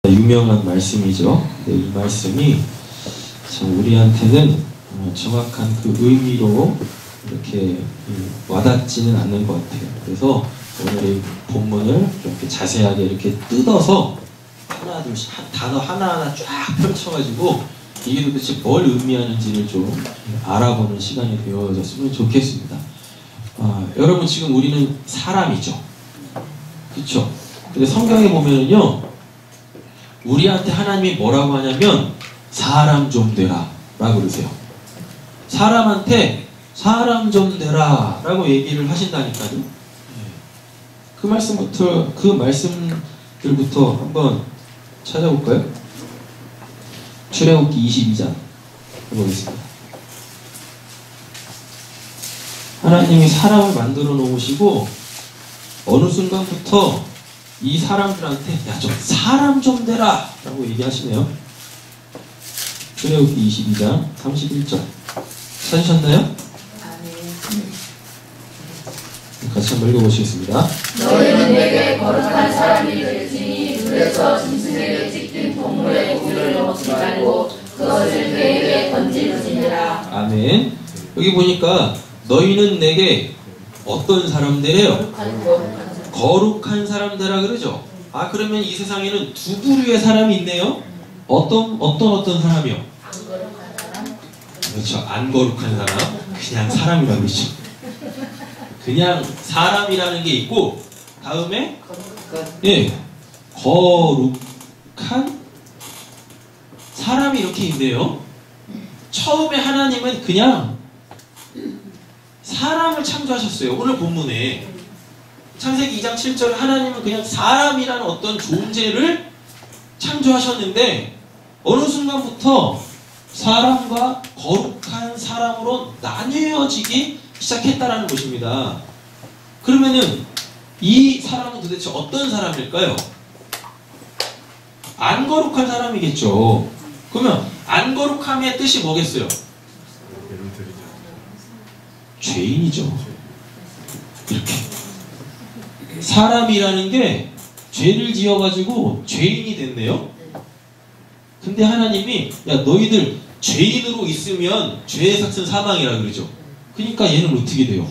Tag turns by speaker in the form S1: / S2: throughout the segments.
S1: 유명한 말씀이죠. 네, 이 말씀이 참 우리한테는 정확한 그 의미로 이렇게 와닿지는 않는 것 같아요. 그래서 오늘 이 본문을 이렇게 자세하게 이렇게 뜯어서 하나 둘씩 단어 하나하나 쫙 펼쳐가지고 이게 도대체 뭘 의미하는지를 좀 알아보는 시간이 되어졌으면 좋겠습니다. 여러분, 지금 우리는 사람이죠. 그렇죠? 근데 성경에 보면은요, 우리한테 하나님이 뭐라고 하냐면 사람 좀 되라 라고 그러세요. 사람한테 사람 좀 되라 라고 얘기를 하신다니까요. 그 말씀들부터 한번 찾아볼까요? 출애굽기 22장 해보겠습니다. 하나님이 사람을 만들어 놓으시고 어느 순간부터 이 사람들한테 야, 좀 사람 좀 되라 라고 얘기하시네요. 출애굽기 22장 31절 찾으셨나요? 같이 한번 읽어보시겠습니다.
S2: 너희는 내게 거룩한 사람이 될지니 눈에서 짐승에게 찍힌 동물의 고기를 먹지 말고 그것을 그에게 던질지니라.
S1: 아멘. 여기 보니까 너희는 내게 어떤 사람들이에요? 거룩한 사람들이라 그러죠. 그러면 이 세상에는 두 부류의 사람이 있네요. 어떤 사람이요?
S2: 안 거룩한 사람?
S1: 그렇죠. 안 거룩한 사람. 그냥 사람이라고 그러죠. 그냥 사람이라는 게 있고, 다음에 거룩한 사람이 이렇게 있네요. 처음에 하나님은 그냥 사람을 창조하셨어요. 오늘 본문에 창세기 2장 7절에 하나님은 그냥 사람이라는 어떤 존재를 창조하셨는데 어느 순간부터 사람과 거룩한 사람으로 나뉘어지기 시작했다라는 것입니다. 그러면은 이 사람은 도대체 어떤 사람일까요? 안 거룩한 사람이겠죠. 그러면 안 거룩함의 뜻이 뭐겠어요? 죄인이죠. 이렇게 사람이라는 게 죄를 지어가지고 죄인이 됐네요. 근데 하나님이 야, 너희들 죄인으로 있으면 죄의 삭은 사망이라 그러죠. 그러니까 얘는 어떻게 돼요?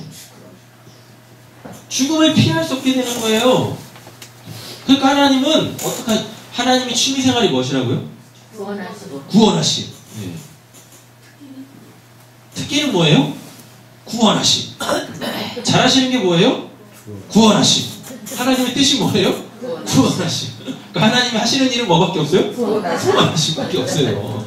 S1: 죽음을 피할 수 없게 되는 거예요. 그러니까 하나님은 하나님의 취미생활이 무엇이라고요? 구원하심. 네. 특기는 뭐예요? 구원하심. 잘하시는 게 뭐예요? 구원하심. 하나님의 뜻이 뭐예요? 구원하심. 그러니까 하나님이 하시는 일은 뭐밖에 없어요? 구원하심밖에 없어요.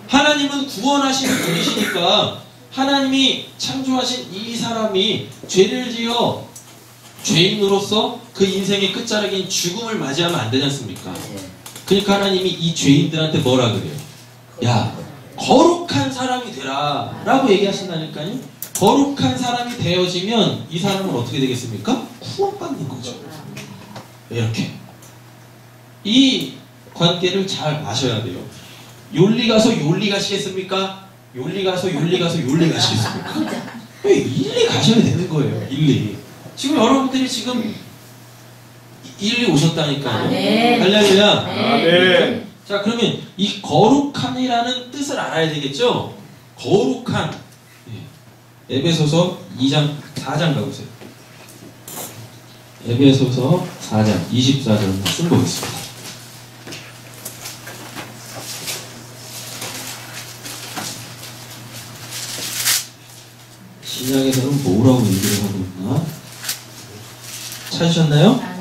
S1: 하나님은 구원하시는 분이시니까 하나님이 창조하신 이 사람이 죄를 지어 죄인으로서 그 인생의 끝자락인 죽음을 맞이하면 안 되지 않습니까? 그러니까 하나님이 이 죄인들한테 뭐라 그래요? 야, 거룩한 사람이 되라 라고 얘기하신다니까요. 거룩한 사람이 되어지면 이 사람은 어떻게 되겠습니까? 구원받는 거죠. 이렇게 이 관계를 잘 아셔야 돼요. 욜리 가서 욜리 가시겠습니까? 욜리 가서 욜리 가시겠습니까? 왜 일리 가셔야 되는 거예요. 일리. 지금 여러분들이 지금 일리 오셨다니까요. 할렐루야.
S3: 아멘.
S1: 자, 그러면 이 거룩함이라는 뜻을 알아야 되겠죠? 거룩한. 에베소서 2장 4장 가보세요. 에베소서 4장 24절 말씀 보겠습니다. 신약에서는 뭐라고 얘기를 하고 있나? 찾으셨나요?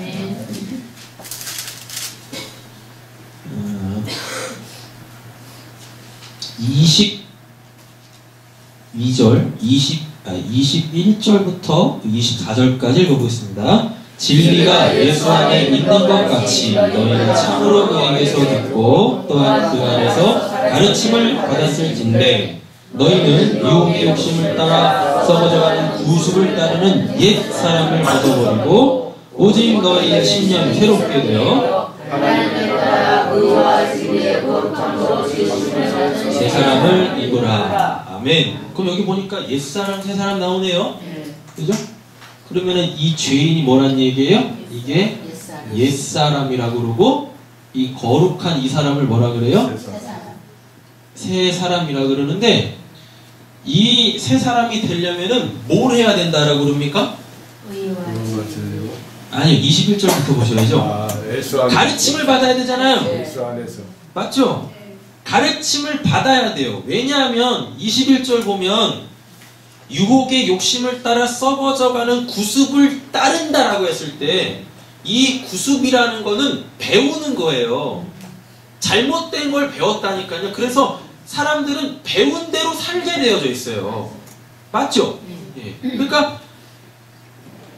S1: 21절부터 24절까지 읽어보겠습니다. 진리가 예수 안에 있는 것 같이 너희는 참으로 그에게서 듣고 또한 그 안에서 가르침을 받았을진데 너희는 유혹의 욕심을 따라 썩어져가는 구습을 따르는 옛 사람을 벗어버리고 오직 너희의 신념이 새롭게 되어 새 사람을 입으라. 아멘. 그럼 여기 보니까 옛사람, 새사람 나오네요. 그죠? 그러면은 이 죄인이 뭐란 얘기예요? 이게 옛사람이라고 그러고 이 거룩한 이 사람을 뭐라 그래요? 새 사람이라 그러는데, 이 새 사람이 되려면은 뭘 해야 된다라고 그럽니까? 아니요, 21절부터 보셔야죠. 가르침을 받아야 되잖아요. 맞죠? 가르침을 받아야 돼요. 왜냐하면 21절 보면 유혹의 욕심을 따라 썩어져가는 구습을 따른다라고 했을 때, 이 구습이라는 거는 배우는 거예요. 잘못된 걸 배웠다니까요. 그래서 사람들은 배운 대로 살게 되어져 있어요. 맞죠? 예. 그러니까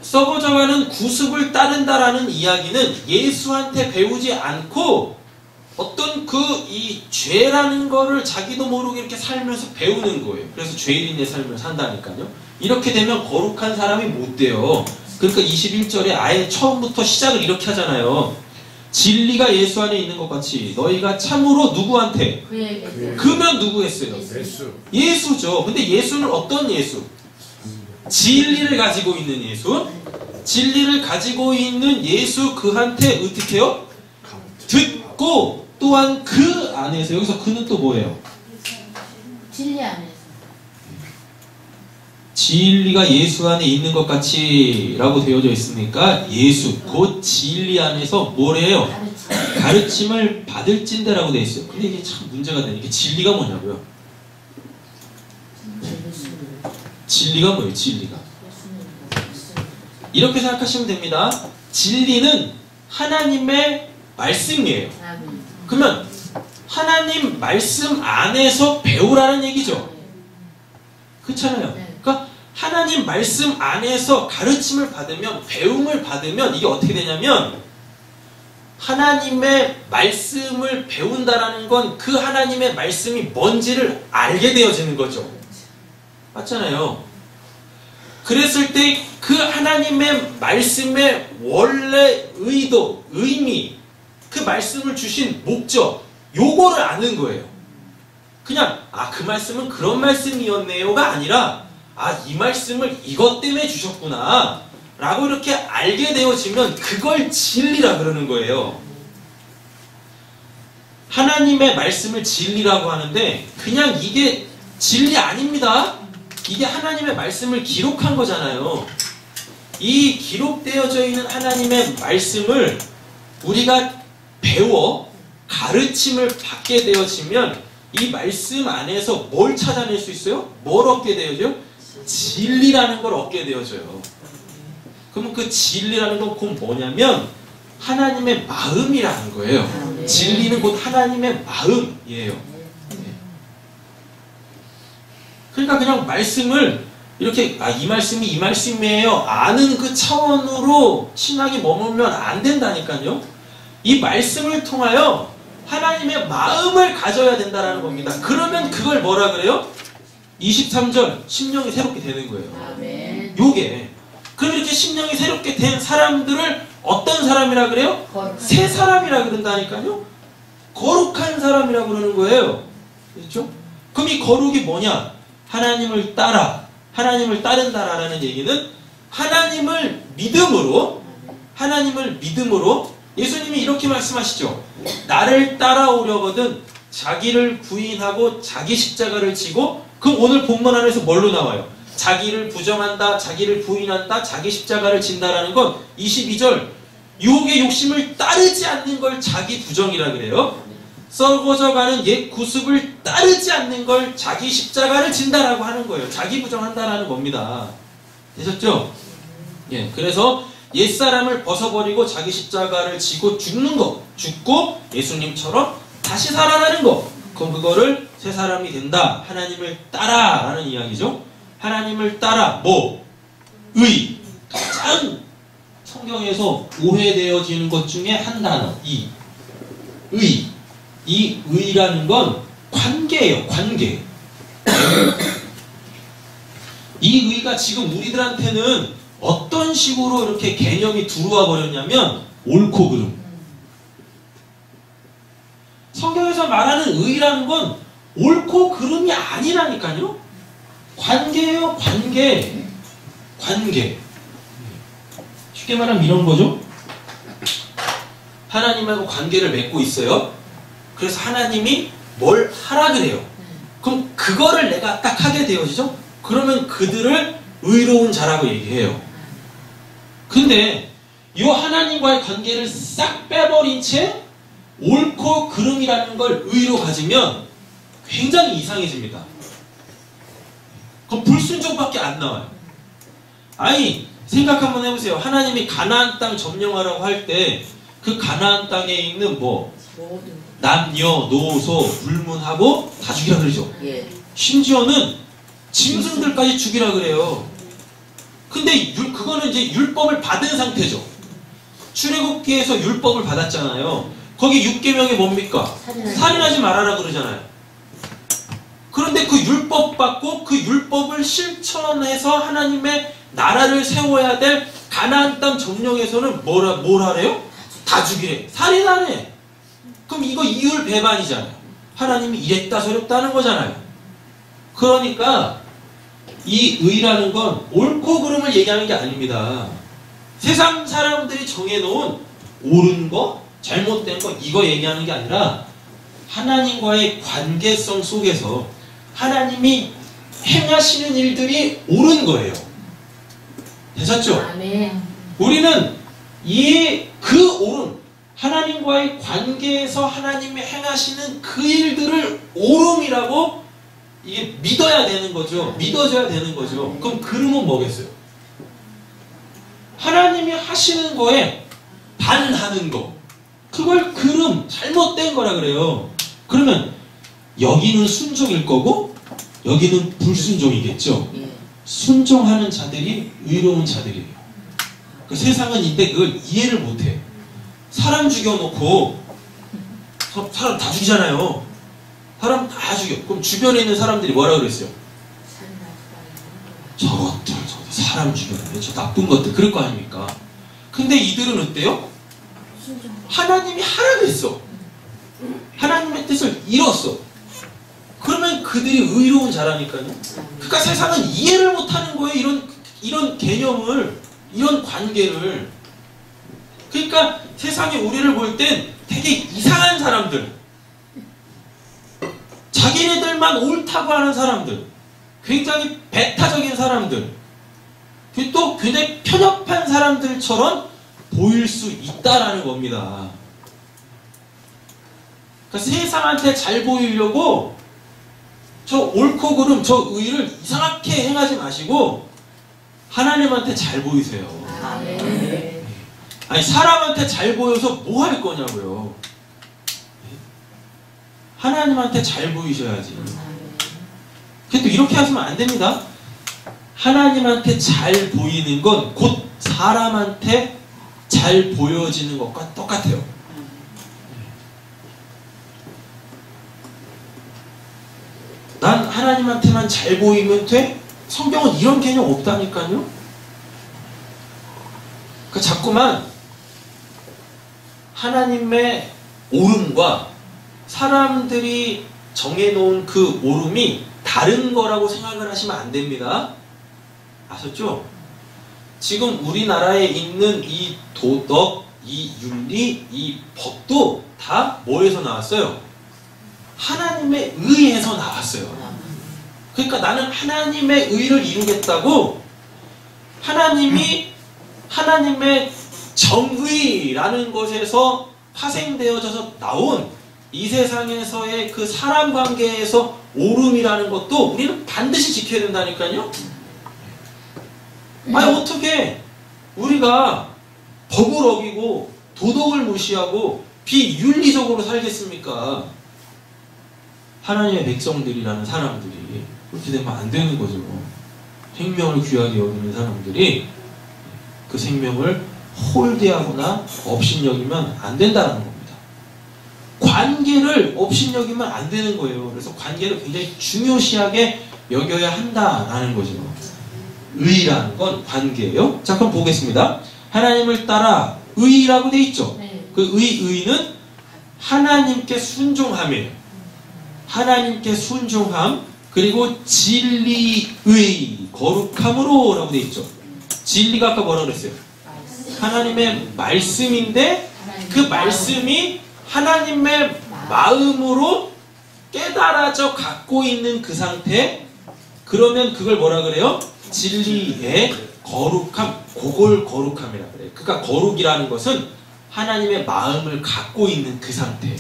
S1: 썩어져가는 구습을 따른다라는 이야기는 예수한테 배우지 않고 어떤 이 죄라는 거를 자기도 모르게 이렇게 살면서 배우는 거예요. 그래서 죄인의 삶을 산다니까요. 이렇게 되면 거룩한 사람이 못 돼요. 그러니까 21절에 아예 처음부터 시작을 이렇게 하잖아요. 진리가 예수 안에 있는 것 같이 너희가 참으로 누구한테? 그면 누구 했어요? 예수죠. 근데 예수는 어떤 예수? 진리를 가지고 있는 예수. 진리를 가지고 있는 예수 그한테 어떻게 해요? 듣고 또한 그 안에서, 여기서 그는 또 뭐예요?
S2: 진리 안에서.
S1: 진리가 예수 안에 있는 것 같이 라고 되어져 있으니까 예수, 곧 진리 안에서 뭐래요? 가르침을 받을진대라고 되어 있어요. 근데 이게 참 문제가 되는 게 진리가 뭐냐고요? 진리가 뭐예요? 진리가. 이렇게 생각하시면 됩니다. 진리는 하나님의 말씀이에요. 그러면 하나님 말씀 안에서 배우라는 얘기죠. 그렇잖아요. 그러니까 하나님 말씀 안에서 가르침을 받으면, 배움을 받으면 이게 어떻게 되냐면, 하나님의 말씀을 배운다라는 건 그 하나님의 말씀이 뭔지를 알게 되어지는 거죠. 맞잖아요. 그랬을 때 그 하나님의 말씀의 원래 의도, 의미, 그 말씀을 주신 목적, 요거를 아는 거예요. 그냥 그 말씀은 그런 말씀이었네요가 아니라 이 말씀을 이것 때문에 주셨구나 라고 이렇게 알게 되어지면 그걸 진리라 그러는 거예요. 하나님의 말씀을 진리라고 하는데 그냥 이게 진리 아닙니다. 이게 하나님의 말씀을 기록한 거잖아요. 이 기록되어져 있는 하나님의 말씀을 우리가 배워 가르침을 받게 되어지면 이 말씀 안에서 뭘 찾아낼 수 있어요? 뭘 얻게 되어져요? 진리라는 걸 얻게 되어져요. 그러면 그 진리라는 건 곧 뭐냐면 하나님의 마음이라는 거예요. 진리는 곧 하나님의 마음이에요. 그러니까 그냥 말씀을 이렇게 이 말씀이 이 말씀이에요 아는 그 차원으로 신앙이 머물면 안 된다니까요. 이 말씀을 통하여 하나님의 마음을 가져야 된다는 겁니다. 그러면 그걸 뭐라 그래요? 23절 심령이 새롭게 되는 거예요. 요게. 그럼 이렇게 심령이 새롭게 된 사람들을 어떤 사람이라 그래요? 새 사람이라 그런다니까요. 거룩한 사람이라 그러는 거예요. 그렇죠? 그럼 이 거룩이 뭐냐? 하나님을 따라, 하나님을 따른다라는 얘기는 하나님을 믿음으로 예수님이 이렇게 말씀하시죠. 나를 따라오려거든 자기를 부인하고 자기 십자가를 지고, 그럼 오늘 본문 안에서 뭘로 나와요? 자기를 부정한다, 자기를 부인한다, 자기 십자가를 진다라는 건 22절 유혹의 욕심을 따르지 않는 걸 자기 부정이라 그래요. 썩어져가는 옛 구습을 따르지 않는 걸 자기 십자가를 진다라고 하는 거예요. 자기 부정한다라는 겁니다. 되셨죠? 예, 그래서 옛사람을 벗어버리고 자기 십자가를 지고 죽는 거, 죽고 예수님처럼 다시 살아나는 거, 그럼 그거를 새 사람이 된다. 하나님을 따라라는 이야기죠. 하나님을 따라 의. 가장 성경에서 오해되어지는 것 중에 한 단어, 의. 이 의라는 건 관계예요. 관계. 이 의가 지금 우리들한테는 어떤 식으로 이렇게 개념이 들어와 버렸냐면 옳고 그름. 성경에서 말하는 의라는 건 옳고 그름이 아니라니까요. 관계예요. 관계. 쉽게 말하면 이런 거죠. 하나님하고 관계를 맺고 있어요. 그래서 하나님이 뭘 하라 그래요. 그럼 그거를 내가 딱 하게 되어지죠? 그러면 그들을 의로운 자라고 얘기해요. 근데 이 하나님과의 관계를 싹 빼버린 채 옳고 그름이라는 걸 의로 가지면 굉장히 이상해집니다. 그럼 불순종밖에 안 나와요. 아니 생각 한번 해보세요. 하나님이 가나안 땅 점령하라고 할 때 그 가나안 땅에 있는 뭐 남녀, 노소, 불문하고 다 죽이라 그러죠. 심지어는 짐승들까지 죽이라 그래요. 근데 그거는 이제 율법을 받은 상태죠. 출애굽기에서 율법을 받았잖아요. 거기 6계명이 뭡니까? 살인하지 말아라 그러잖아요. 그런데 그 율법 받고 그 율법을 실천해서 하나님의 나라를 세워야 될 가나안 땅 점령에서는 뭘 하래요? 다 죽이래. 살인하네. 그럼 이거 이율 배반이잖아요. 하나님이 이랬다 저랬다 하는 거잖아요. 그러니까 이 의라는 건 옳고 그름을 얘기하는 게 아닙니다. 세상 사람들이 정해놓은 옳은 거, 잘못된 거 이거 얘기하는 게 아니라 하나님과의 관계성 속에서 하나님이 행하시는 일들이 옳은 거예요. 되셨죠?
S2: 아멘.
S1: 우리는 그 옳은 하나님과의 관계에서 하나님이 행하시는 그 일들을 옳음이라고 이게 믿어야 되는 거죠. 믿어져야 되는 거죠. 그럼 그름은 뭐겠어요? 하나님이 하시는 거에 반하는 거. 그걸 그름, 잘못된 거라 그래요. 그러면 여기는 순종일 거고 여기는 불순종이겠죠. 순종하는 자들이 의로운 자들이에요. 그 세상은 이때 그걸 이해를 못해. 사람 죽여놓고 사람 다 죽이잖아요. 사람 다 죽여. 그럼 주변에 있는 사람들이 뭐라 그랬어요? 저것들 사람 죽여놨네. 저 나쁜 것들. 그럴 거 아닙니까? 근데 이들은 어때요? 하나님이 하라 그랬어. 하나님의 뜻을 이뤘어. 그러면 그들이 의로운 자라니까요. 그러니까 세상은 이해를 못하는 거예요. 이런 개념을, 이런 관계를. 그러니까 세상이 우리를 볼 땐 되게 이상한 사람들, 자기네들만 옳다고 하는 사람들, 굉장히 배타적인 사람들, 또 굉장히 편협한 사람들처럼 보일 수 있다라는 겁니다. 그러니까 세상한테 잘 보이려고 저 옳고 그름, 저 의를 이상하게 행하지 마시고 하나님한테 잘 보이세요.
S2: 아멘.
S1: 아니 사람한테 잘 보여서 뭐 할 거냐고요. 하나님한테 잘 보이셔야지. 근데 또 이렇게 하시면 안 됩니다. 하나님한테 잘 보이는 건 곧 사람한테 잘 보여지는 것과 똑같아요. 난 하나님한테만 잘 보이면 돼? 성경은 이런 개념 없다니까요. 그러니까 자꾸만 하나님의 옳음과 사람들이 정해놓은 그 옳음이 다른 거라고 생각을 하시면 안 됩니다. 아셨죠? 지금 우리나라에 있는 이 도덕, 이 윤리, 이 법도 다 뭐에서 나왔어요? 하나님의 의에서 나왔어요. 그러니까 나는 하나님의 의를 이루겠다고 하나님이 하나님의 정의라는 것에서 파생되어져서 나온 이 세상에서의 그 사람 관계에서 옳음이라는 것도 우리는 반드시 지켜야 된다니까요. 아니 어떻게 우리가 법을 어기고 도덕을 무시하고 비윤리적으로 살겠습니까? 하나님의 백성들이라는 사람들이 그렇게 되면 안 되는 거죠. 생명을 귀하게 여기는 사람들이 그 생명을 홀대하거나 업신여기면 안 된다는 겁니다. 관계를 업신여기면 안 되는 거예요. 그래서 관계를 굉장히 중요시하게 여겨야 한다라는 거죠. 의라는 건 관계예요. 자, 그럼 보겠습니다. 하나님을 따라 의라고 돼 있죠. 그 의는 하나님께 순종함이에요. 하나님께 순종함, 그리고 진리의 거룩함으로 라고 돼 있죠. 진리가 아까 뭐라고 그랬어요? 하나님의 말씀인데 그 말씀이 하나님의 마음으로 깨달아져 갖고 있는 그 상태, 그러면 그걸 뭐라 그래요? 진리의 거룩함, 그걸 거룩함이라 그래요. 그러니까 거룩이라는 것은 하나님의 마음을 갖고 있는 그 상태예요.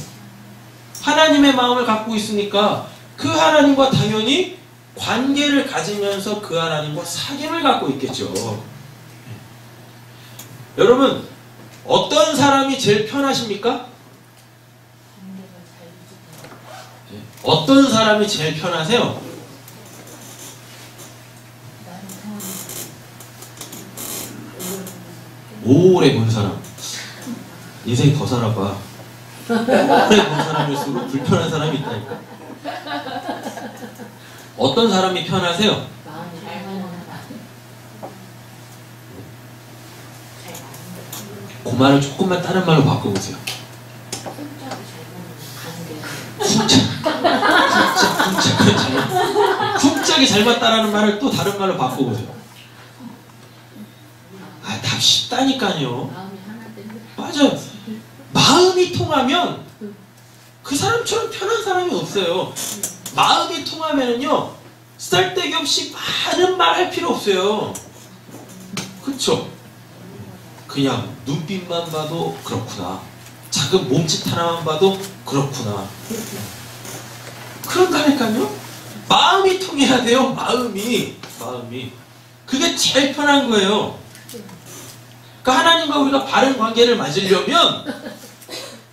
S1: 하나님의 마음을 갖고 있으니까 그 하나님과 당연히 관계를 가지면서 그 하나님과 사귐을 갖고 있겠죠. 여러분, 어떤 사람이 제일 편하십니까? 어떤 사람이 제일 편하세요? 오래 본 사람. 인생 더 살아봐. 오래 본 사람일수록 불편한 사람이 있다니까. 어떤 사람이 편하세요? 그 말을 조금만 다른 말로 바꿔보세요. 쿵짝이 잘 맞다라는 말을 또 다른 말로 바꿔보세요. 아, 답 쉽다니까요. 맞아요. 마음이 통하면 그 사람처럼 편한 사람이 없어요. 마음이 통하면은요, 쓸데기 없이 많은 말 할 필요 없어요. 그쵸? 그냥 눈빛만 봐도 그렇구나. 작은 몸짓 하나만 봐도 그렇구나. 그런다니까요? 마음이 통해야 돼요. 마음이. 그게 제일 편한 거예요. 그러니까 하나님과 우리가 바른 관계를 맺으려면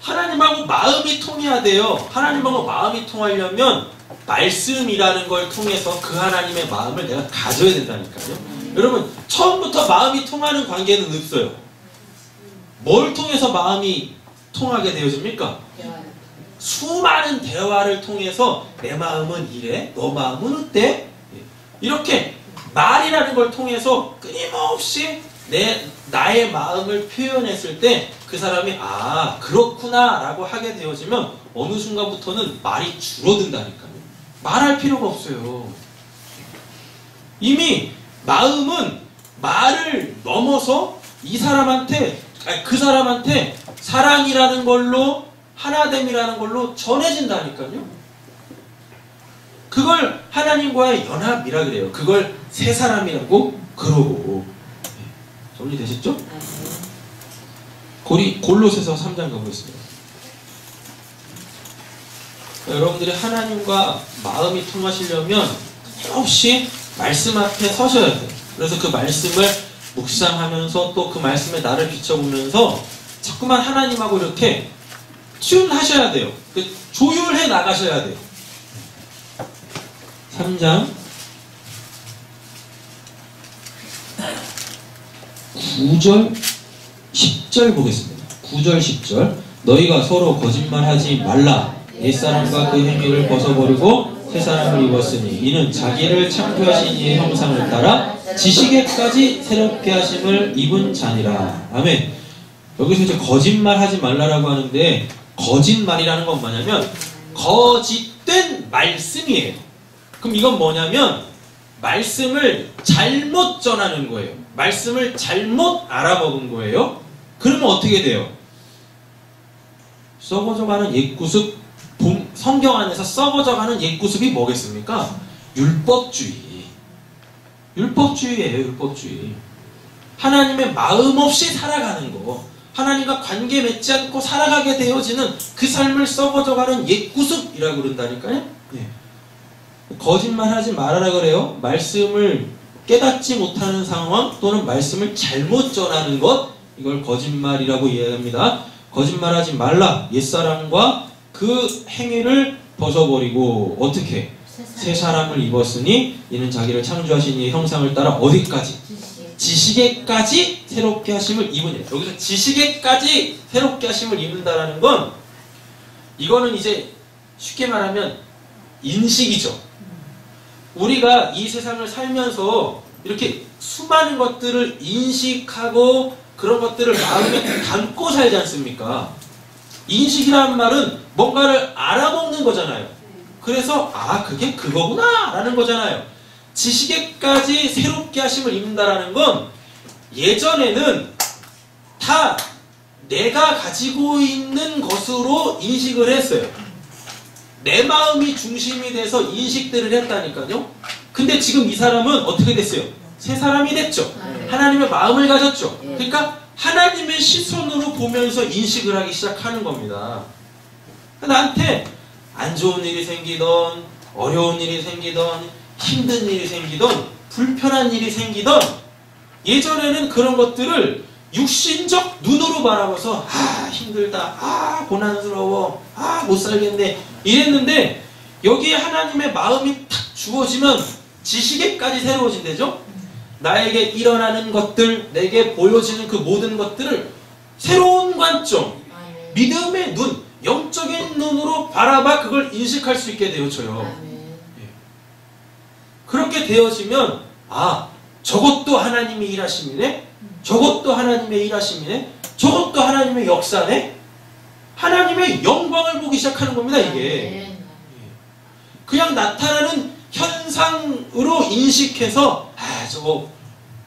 S1: 하나님하고 마음이 통해야 돼요. 하나님하고 마음이 통하려면 말씀이라는 걸 통해서 그 하나님의 마음을 내가 가져야 된다니까요. 여러분, 처음부터 마음이 통하는 관계는 없어요. 뭘 통해서 마음이 통하게 되어집니까? 수많은 대화를 통해서 내 마음은 이래, 너 마음은 어때? 이렇게 말이라는 걸 통해서 끊임없이 나의 마음을 표현했을 때 그 사람이 아, 그렇구나 라고 하게 되어지면 어느 순간부터는 말이 줄어든다니까요. 말할 필요가 없어요. 이미 마음은 말을 넘어서 이 사람한테, 그 사람한테 사랑이라는 걸로, 하나됨이라는 걸로 전해진다니까요. 그걸 하나님과의 연합이라 그래요. 그걸 새 사람이라고 그러고. 정리되셨죠? 골로새서 3장 가보겠습니다. 여러분들이 하나님과 마음이 통하시려면 없이 말씀 앞에 서셔야 돼요. 그래서 그 말씀을 묵상하면서 또 그 말씀에 나를 비춰보면서 자꾸만 하나님하고 이렇게 튠하셔야 돼요. 조율해 나가셔야 돼요. 3장 9절 10절 보겠습니다. 9절 10절 너희가 서로 거짓말하지 말라. 옛사람과 그 행위를 벗어버리고 새사람을 입었으니 이는 자기를 창조하신 이의 형상을 따라 지식에까지 새롭게 하심을 입은 자니라. 아멘. 여기서 이제 거짓말하지 말라라고 하는데 거짓말이라는 건 뭐냐면 거짓된 말씀이에요. 그럼 이건 뭐냐면 말씀을 잘못 전하는 거예요. 말씀을 잘못 알아먹은 거예요. 그러면 어떻게 돼요? 썩어져가는 옛구습, 성경 안에서 썩어져가는 옛구습이 뭐겠습니까? 율법주의. 율법주의예요. 율법주의. 하나님의 마음 없이 살아가는 거, 하나님과 관계 맺지 않고 살아가게 되어지는 그 삶을 썩어져가는 옛구습이라고 그런다니까요. 네. 거짓말하지 말아라 그래요. 말씀을 깨닫지 못하는 상황 또는 말씀을 잘못 전하는 것, 이걸 거짓말이라고 이해합니다. 거짓말하지 말라. 옛사람과 그 행위를 벗어버리고 어떻게? 새 사람을 입었으니 이는 자기를 창조하신 이의 형상을 따라 어디까지? 지식에까지 새롭게 하심을 입으니. 여기서 지식에까지 새롭게 하심을 입는다라는 건 이거는 이제 쉽게 말하면 인식이죠. 우리가 이 세상을 살면서 이렇게 수많은 것들을 인식하고 그런 것들을 마음에 담고 살지 않습니까? 인식이라는 말은 뭔가를 알아먹는 거잖아요. 그래서 아, 그게 그거구나 라는 거잖아요. 지식에까지 새롭게 하심을 입는다라는 건 예전에는 다 내가 가지고 있는 것으로 인식을 했어요. 내 마음이 중심이 돼서 인식들을 했다니까요. 근데 지금 이 사람은 어떻게 됐어요? 새 사람이 됐죠. 하나님의 마음을 가졌죠. 그러니까 하나님의 시선으로 보면서 인식을 하기 시작하는 겁니다. 나한테 안 좋은 일이 생기던, 어려운 일이 생기던, 힘든 일이 생기던, 불편한 일이 생기던, 예전에는 그런 것들을 육신적 눈으로 바라봐서 힘들다, 고난스러워, 못 살겠네 이랬는데, 여기에 하나님의 마음이 탁 주어지면 지식에까지 새로워진대죠. 나에게 일어나는 것들, 내게 보여지는 그 모든 것들을 새로운 관점, 믿음의 눈, 영적인 눈으로 바라봐 그걸 인식할 수 있게 되어져요. 그렇게 되어지면 저것도 하나님의 일하심이네, 저것도 하나님의 일하심이네, 저것도 하나님의 역사네, 하나님의 영광을 보기 시작하는 겁니다. 이게 그냥 나타나는 현상으로 인식해서 저거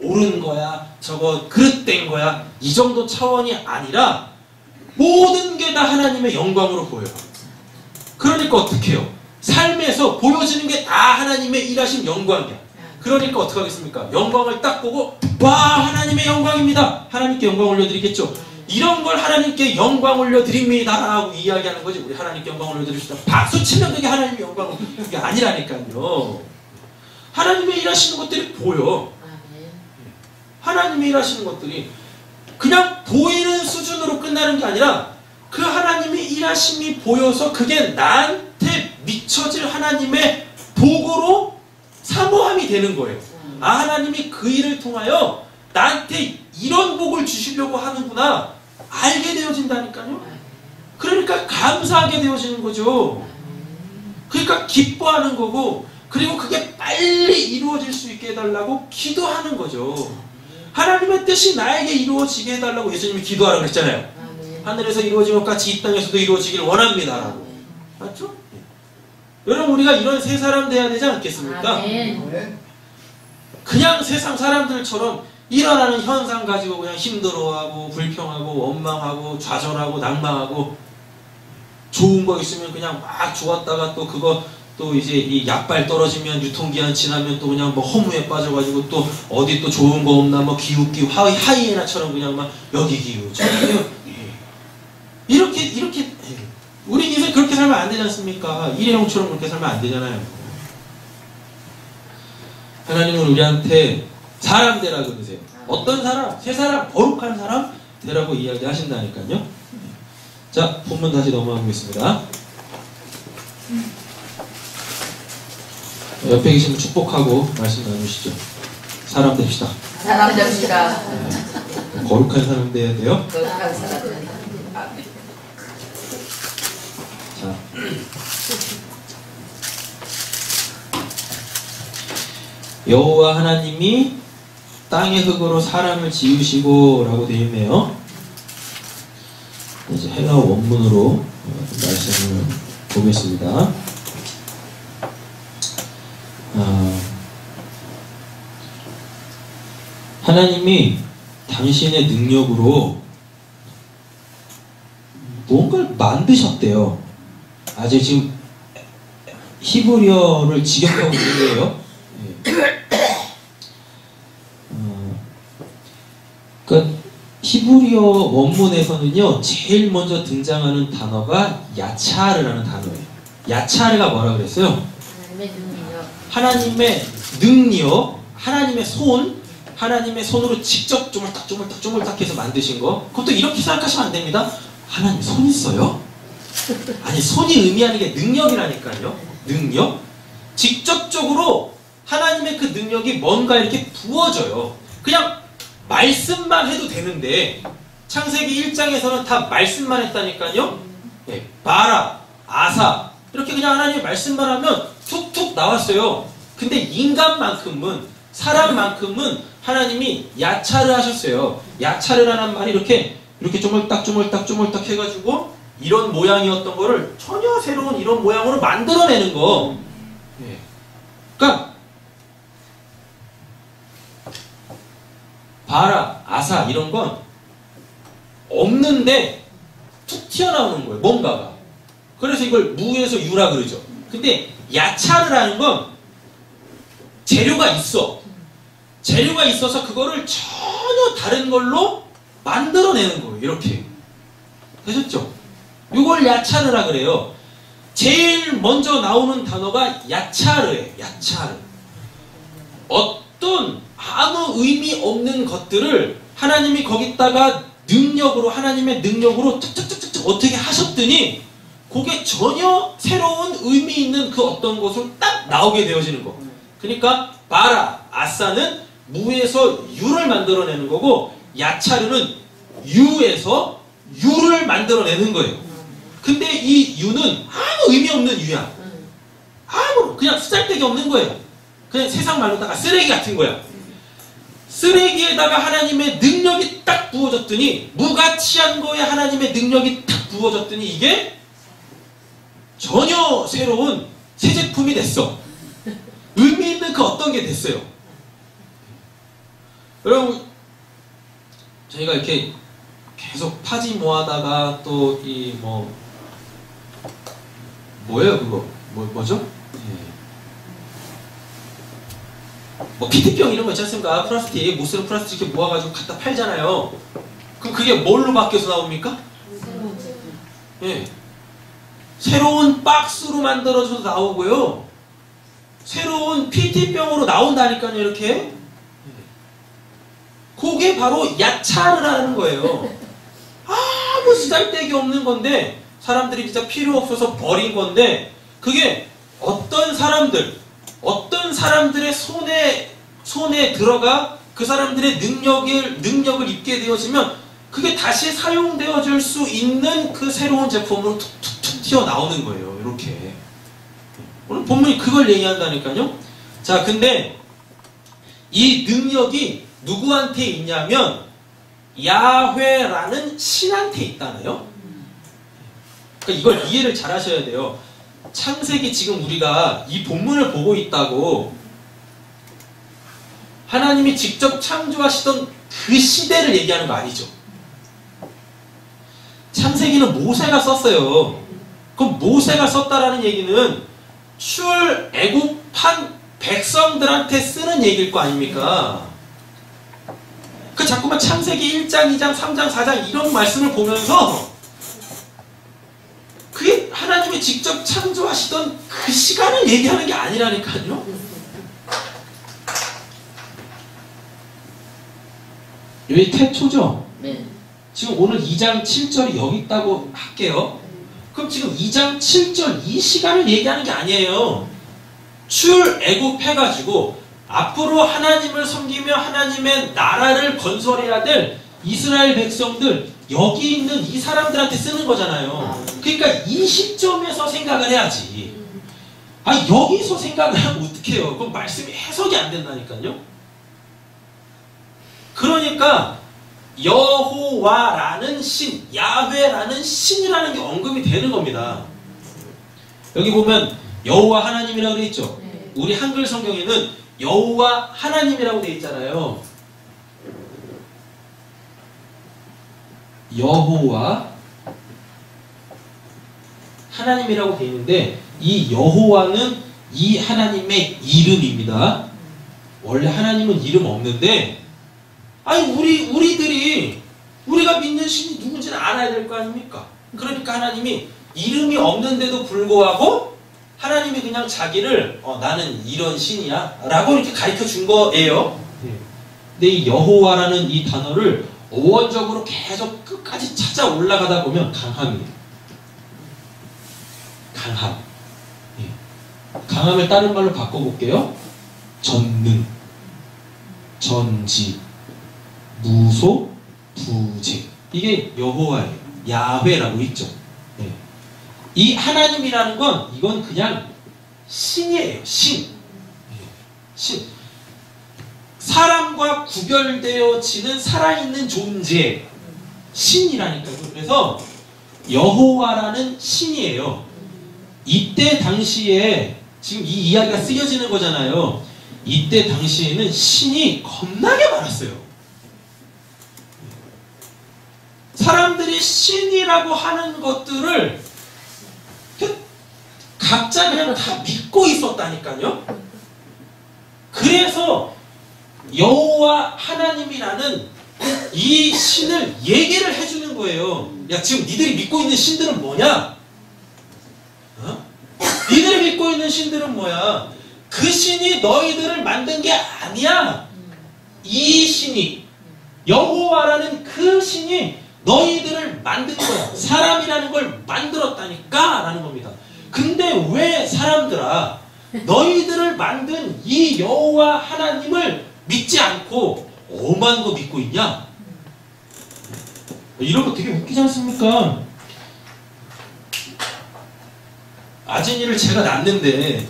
S1: 옳은 거야, 저거 그릇된 거야, 이 정도 차원이 아니라 모든 게 다 하나님의 영광으로 보여요. 그러니까 어떻게 해요? 삶에서 보여지는 게 다 하나님의 일하신 영광이야. 그러니까 어떻게 하겠습니까? 영광을 딱 보고 하나님의 영광입니다. 하나님께 영광 올려드리겠죠. 이런 걸 하나님께 영광 올려드립니다 라고 이야기하는 거지. 우리 하나님께 영광 올려드립시다, 박수 치면 그게 하나님의 영광, 그게 아니라니까요. 하나님의 일하시는 것들이 보여. 하나님의 일하시는 것들이 그냥 보이는 수준으로 끝나는 게 아니라 그 하나님의 일하심이 보여서 그게 나한테 미쳐질 하나님의 복으로 사모함이 되는 거예요. 하나님이 그 일을 통하여 나한테 이런 복을 주시려고 하는구나 알게 되어진다니까요. 그러니까 감사하게 되어지는 거죠. 그러니까 기뻐하는 거고, 그리고 그게 빨리 이루어질 수 있게 해달라고 기도하는 거죠. 하나님의 뜻이 나에게 이루어지게 해달라고 예수님이 기도하라고 그랬잖아요. 하늘에서 이루어진 것 같이 이 땅에서도 이루어지길 원합니다 라고. 맞죠? 여러분, 우리가 이런 새 사람 돼야 되지 않겠습니까? 그냥 세상 사람들처럼 일어나는 현상 가지고 그냥 힘들어하고 불평하고 원망하고 좌절하고 낭망하고, 좋은 거 있으면 그냥 막 좋았다가 또 그거 또 이제 이 약발 떨어지면 유통기한 지나면 또 그냥 뭐 허무에 빠져가지고 또 어디 또 좋은 거 없나 뭐 기웃기우 하이에나처럼 그냥 막 여기 기우 저기 기우 이렇게 우리 인생 그렇게 살면 안 되지 않습니까? 일회용처럼 그렇게 살면 안 되잖아요. 하나님은 우리한테 사람 되라 그러세요. 어떤 사람? 새 사람, 거룩한 사람 되라고 이야기하신다니까요. 자, 본문 다시 넘어가 보겠습니다. 옆에 계신 분 축복하고 말씀 나누시죠. 사람 됩시다.
S2: 사람 됩시다.
S1: 거룩한 사람 돼야 돼요.
S2: 거룩한 사람.
S1: 자, 여호와 하나님이 땅의 흙으로 사람을 지으시고 라고 되어 있네요. 이제 헬라어 원문으로 말씀을 보겠습니다. 하나님이 당신의 능력으로 뭔가를 만드셨대요. 아직 지금 히브리어를 직역하고 있는 거예요. 그러니까 히브리어 원문에서는요, 제일 먼저 등장하는 단어가 야차르라는 단어예요. 야차르가 뭐라 그랬어요? 하나님의 능력, 하나님의 손, 하나님의 손으로 직접 쪼물딱 해서 만드신 거. 그것도 이렇게 생각하시면 안 됩니다. 하나님 손 있어요? 아니, 손이 의미하는 게 능력이라니까요. 능력. 직접적으로 하나님의 그 능력이 뭔가 이렇게 부어져요. 그냥 말씀만 해도 되는데 창세기 1장에서는 다 말씀만 했다니까요. 네, 바라, 아사 이렇게 그냥 하나님의 말씀만 하면 툭툭 나왔어요. 근데 인간만큼은, 사람만큼은 하나님이 야차를 하셨어요. 야차르라는 말이 이렇게 쪼물딱 해가지고 이런 모양이었던 거를 전혀 새로운 이런 모양으로 만들어내는 거. 네. 그러니까 바라, 아사 이런 건 없는데 툭 튀어나오는 거예요. 뭔가가. 그래서 이걸 무에서 유라 그러죠. 근데 야차르라는 건 재료가 있어. 재료가 있어서 그거를 전혀 다른 걸로 만들어내는 거예요. 이렇게. 되셨죠? 이걸 야차르라 그래요. 제일 먼저 나오는 단어가 야차르예요. 야차르. 어떤 아무 의미 없는 것들을 하나님이 거기다가 능력으로, 하나님의 능력으로 툭툭툭툭 어떻게 하셨더니 그게 전혀 새로운 의미 있는 그 어떤 것을 딱 나오게 되어지는 거. 그러니까 바라, 아사는 무에서 유를 만들어내는 거고, 야차르는 유에서 유를 만들어내는 거예요. 근데 이 유는 아무 의미 없는 유야. 아무 그냥 쓰잘데기 없는 거예요. 그냥 세상 말로다가 쓰레기 같은 거야. 쓰레기에다가 하나님의 능력이 딱 부어졌더니, 무가치한 거에 하나님의 능력이 딱 부어졌더니 이게 전혀 새로운 새 제품이 됐어. 의미 있는 그 어떤 게 됐어요. 여러분, 저희가 이렇게 계속 파지 모아다가 또 이 뭐예요 그거? 뭐죠? 뭐 피트병 이런 거 있지 않습니까? 플라스틱, 못 쓰는 플라스틱 이렇게 모아가지고 갖다 팔잖아요. 그럼 그게 뭘로 바뀌어서 나옵니까? 예. 새로운 박스로 만들어져서 나오고요. 새로운 PT병으로 나온다니까요, 이렇게. 그게 바로 야차르라는 거예요. 아무 쓰잘데기 없는 건데, 사람들이 진짜 필요 없어서 버린 건데, 그게 어떤 사람들의 손에 들어가 그 사람들의 능력을 입게 되어지면 그게 다시 사용되어질 수 있는 그 새로운 제품으로 툭툭툭 튀어나오는 거예요. 이렇게. 오늘 본문이 그걸 얘기한다니까요. 자, 근데 이 능력이 누구한테 있냐면 야훼라는 신한테 있다네요. 그러니까 이걸 이해를 잘 하셔야 돼요. 창세기 지금 우리가 이 본문을 보고 있다고 하나님이 직접 창조하시던 그 시대를 얘기하는 거 아니죠. 창세기는 모세가 썼어요. 그럼 모세가 썼다라는 얘기는 출애굽한 백성들한테 쓰는 얘기일 거 아닙니까? 그 자꾸만 창세기 1장, 2장, 3장, 4장 이런 말씀을 보면서 그게 하나님이 직접 창조하시던 그 시간을 얘기하는 게 아니라니까요. 여기 태초죠? 네. 지금 오늘 2장 7절이 여기 있다고 할게요. 그럼 지금 2장 7절 이 시간을 얘기하는 게 아니에요. 출애굽해가지고 앞으로 하나님을 섬기며 하나님의 나라를 건설해야 될 이스라엘 백성들, 여기 있는 이 사람들한테 쓰는 거잖아요. 그러니까 이 시점에서 생각을 해야지. 여기서 생각을 하면 어떡해요. 그럼 말씀이 해석이 안 된다니까요. 그러니까 여호와라는 신, 야훼라는 신이라는 게 언급이 되는 겁니다. 여기 보면 여호와 하나님이라고 되어 있죠. 우리 한글 성경에는 여호와 하나님이라고 되어 있잖아요. 여호와 하나님이라고 되어 있는데, 이 여호와는 이 하나님의 이름입니다. 원래 하나님은 이름 없는데, 우리가 믿는 신이 누군지는 알아야 될 거 아닙니까? 그러니까 하나님이 이름이 없는데도 불구하고 하나님이 그냥 자기를 나는 이런 신이야 라고 이렇게 가르쳐 준 거예요. 근데 이 여호와라는 이 단어를 어원적으로 계속 끝까지 찾아 올라가다 보면 강함이에요. 강함. 강함을 다른 말로 바꿔볼게요. 전능, 전지, 무소, 부재. 이게 여호와예요. 야훼라고 있죠. 이 하나님이라는 건 이건 그냥 신이에요. 신. 신. 사람과 구별되어지는 살아있는 존재. 신이라니까요. 그래서 여호와라는 신이에요. 이때 당시에 지금 이 이야기가 쓰여지는 거잖아요. 이때 당시에는 신이 겁나게 많았어요. 사람들이 신이라고 하는 것들을 각자 그냥 다 믿고 있었다니까요. 그래서 여호와 하나님이라는 이 신을 얘기를 해주는 거예요. 야, 지금 니들이 믿고 있는 신들은 뭐냐? 니들이 믿고 있는 신들은 뭐야? 그 신이 너희들을 만든 게 아니야. 이 신이, 여호와라는 그 신이 너희들을 만든 거야. 사람이라는 걸 만들었다니까 라는 겁니다. 근데 왜 사람들아, 너희들을 만든 이 여호와 하나님을 믿지 않고 오만 거 믿고 있냐? 이런 거 되게 웃기지 않습니까? 아진이를 제가 낳는데,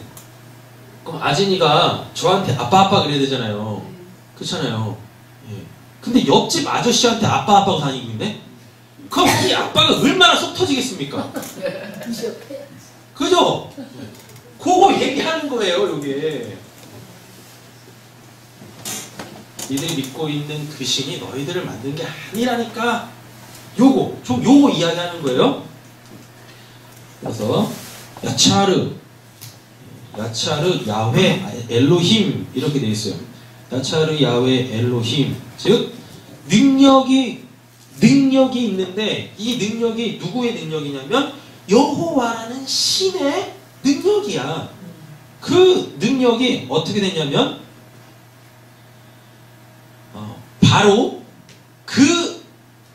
S1: 그럼 아진이가 저한테 아빠 그래야 되잖아요. 그렇잖아요. 예. 근데 옆집 아저씨한테 아빠가 다니고 있네? 그럼 이 아빠가 얼마나 속 터지겠습니까? 그죠? 그거 얘기하는 거예요, 요게. 니들이 믿고 있는 그 신이 너희들을 만든 게 아니라니까. 요거 이야기하는 거예요. 그래서 야차르 야훼 엘로힘 이렇게 되어 있어요. 야차르 야훼 엘로힘, 즉 능력이 있는데 이 능력이 누구의 능력이냐면 여호와라는 신의 능력이야. 그 능력이 어떻게 됐냐면 바로 그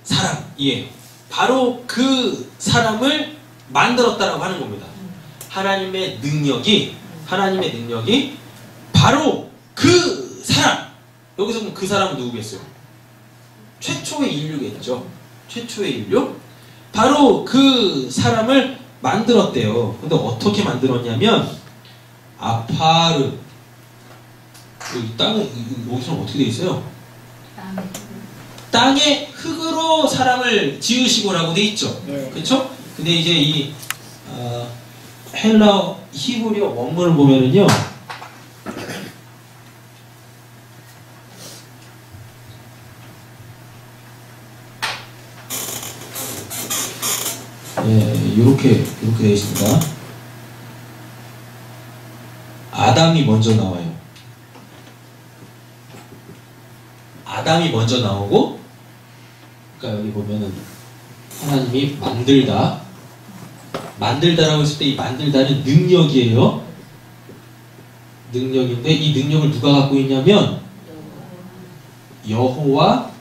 S1: 사람이에요. 바로 그 사람을 만들었다라고 하는 겁니다. 하나님의 능력이 바로 그 사람. 여기서 그럼 그 사람은 누구겠어요? 최초의 인류겠죠. 최초의 인류. 바로 그 사람을 만들었대요. 근데 어떻게 만들었냐면 아파르, 이 땅에 여기서는 어떻게 돼 있어요? 땅의 흙으로 사람을 지으시고라고 돼 있죠.
S2: 네.
S1: 그렇죠? 근데 이제 이 헬라 히브리어 원문을 보면은요, 이렇게 되어 있습니다. 아담이 먼저 나와요. 아담이 먼저 나오고, 그러니까 여기 보면은 하나님이 만들다라고 했을 때 이 만들다는 능력이에요. 능력인데 이 능력을 누가 갖고 있냐면 여호와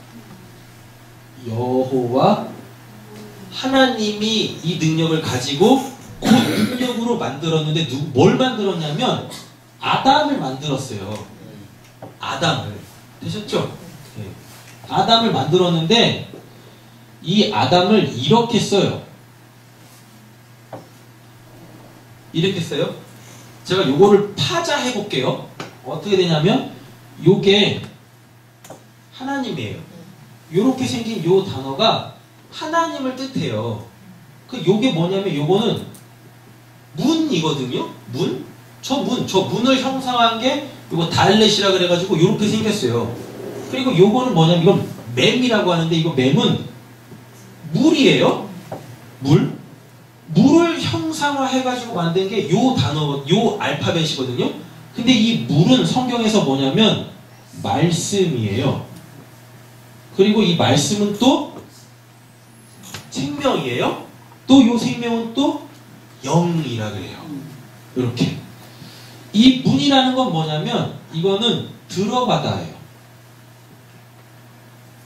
S1: 하나님이 이 능력을 가지고 그 능력으로 만들었는데 뭘 만들었냐면 아담을 만들었어요. 아담을. 되셨죠? 네. 아담을 만들었는데 이 아담을 이렇게 써요. 이렇게 써요. 제가 요거를 파자해 볼게요. 어떻게 되냐면 요게 하나님이에요. 요렇게 생긴 요 단어가 하나님을 뜻해요. 요게 뭐냐면 요거는 문이거든요. 문? 저 문을 형상한 게 요거 달렛이라 그래가지고 요렇게 생겼어요. 그리고 요거는 뭐냐면 이건 맴이라고 하는데 이거 맴은 물이에요. 물을 형상화해가지고 만든 게 요 단어, 요 알파벳이거든요. 근데 이 물은 성경에서 뭐냐면 말씀이에요. 그리고 이 말씀은 또 생명이에요. 또 요 생명은 또 영이라 그래요. 이렇게. 이 문이라는 건 뭐냐면 이거는 들어가다예요.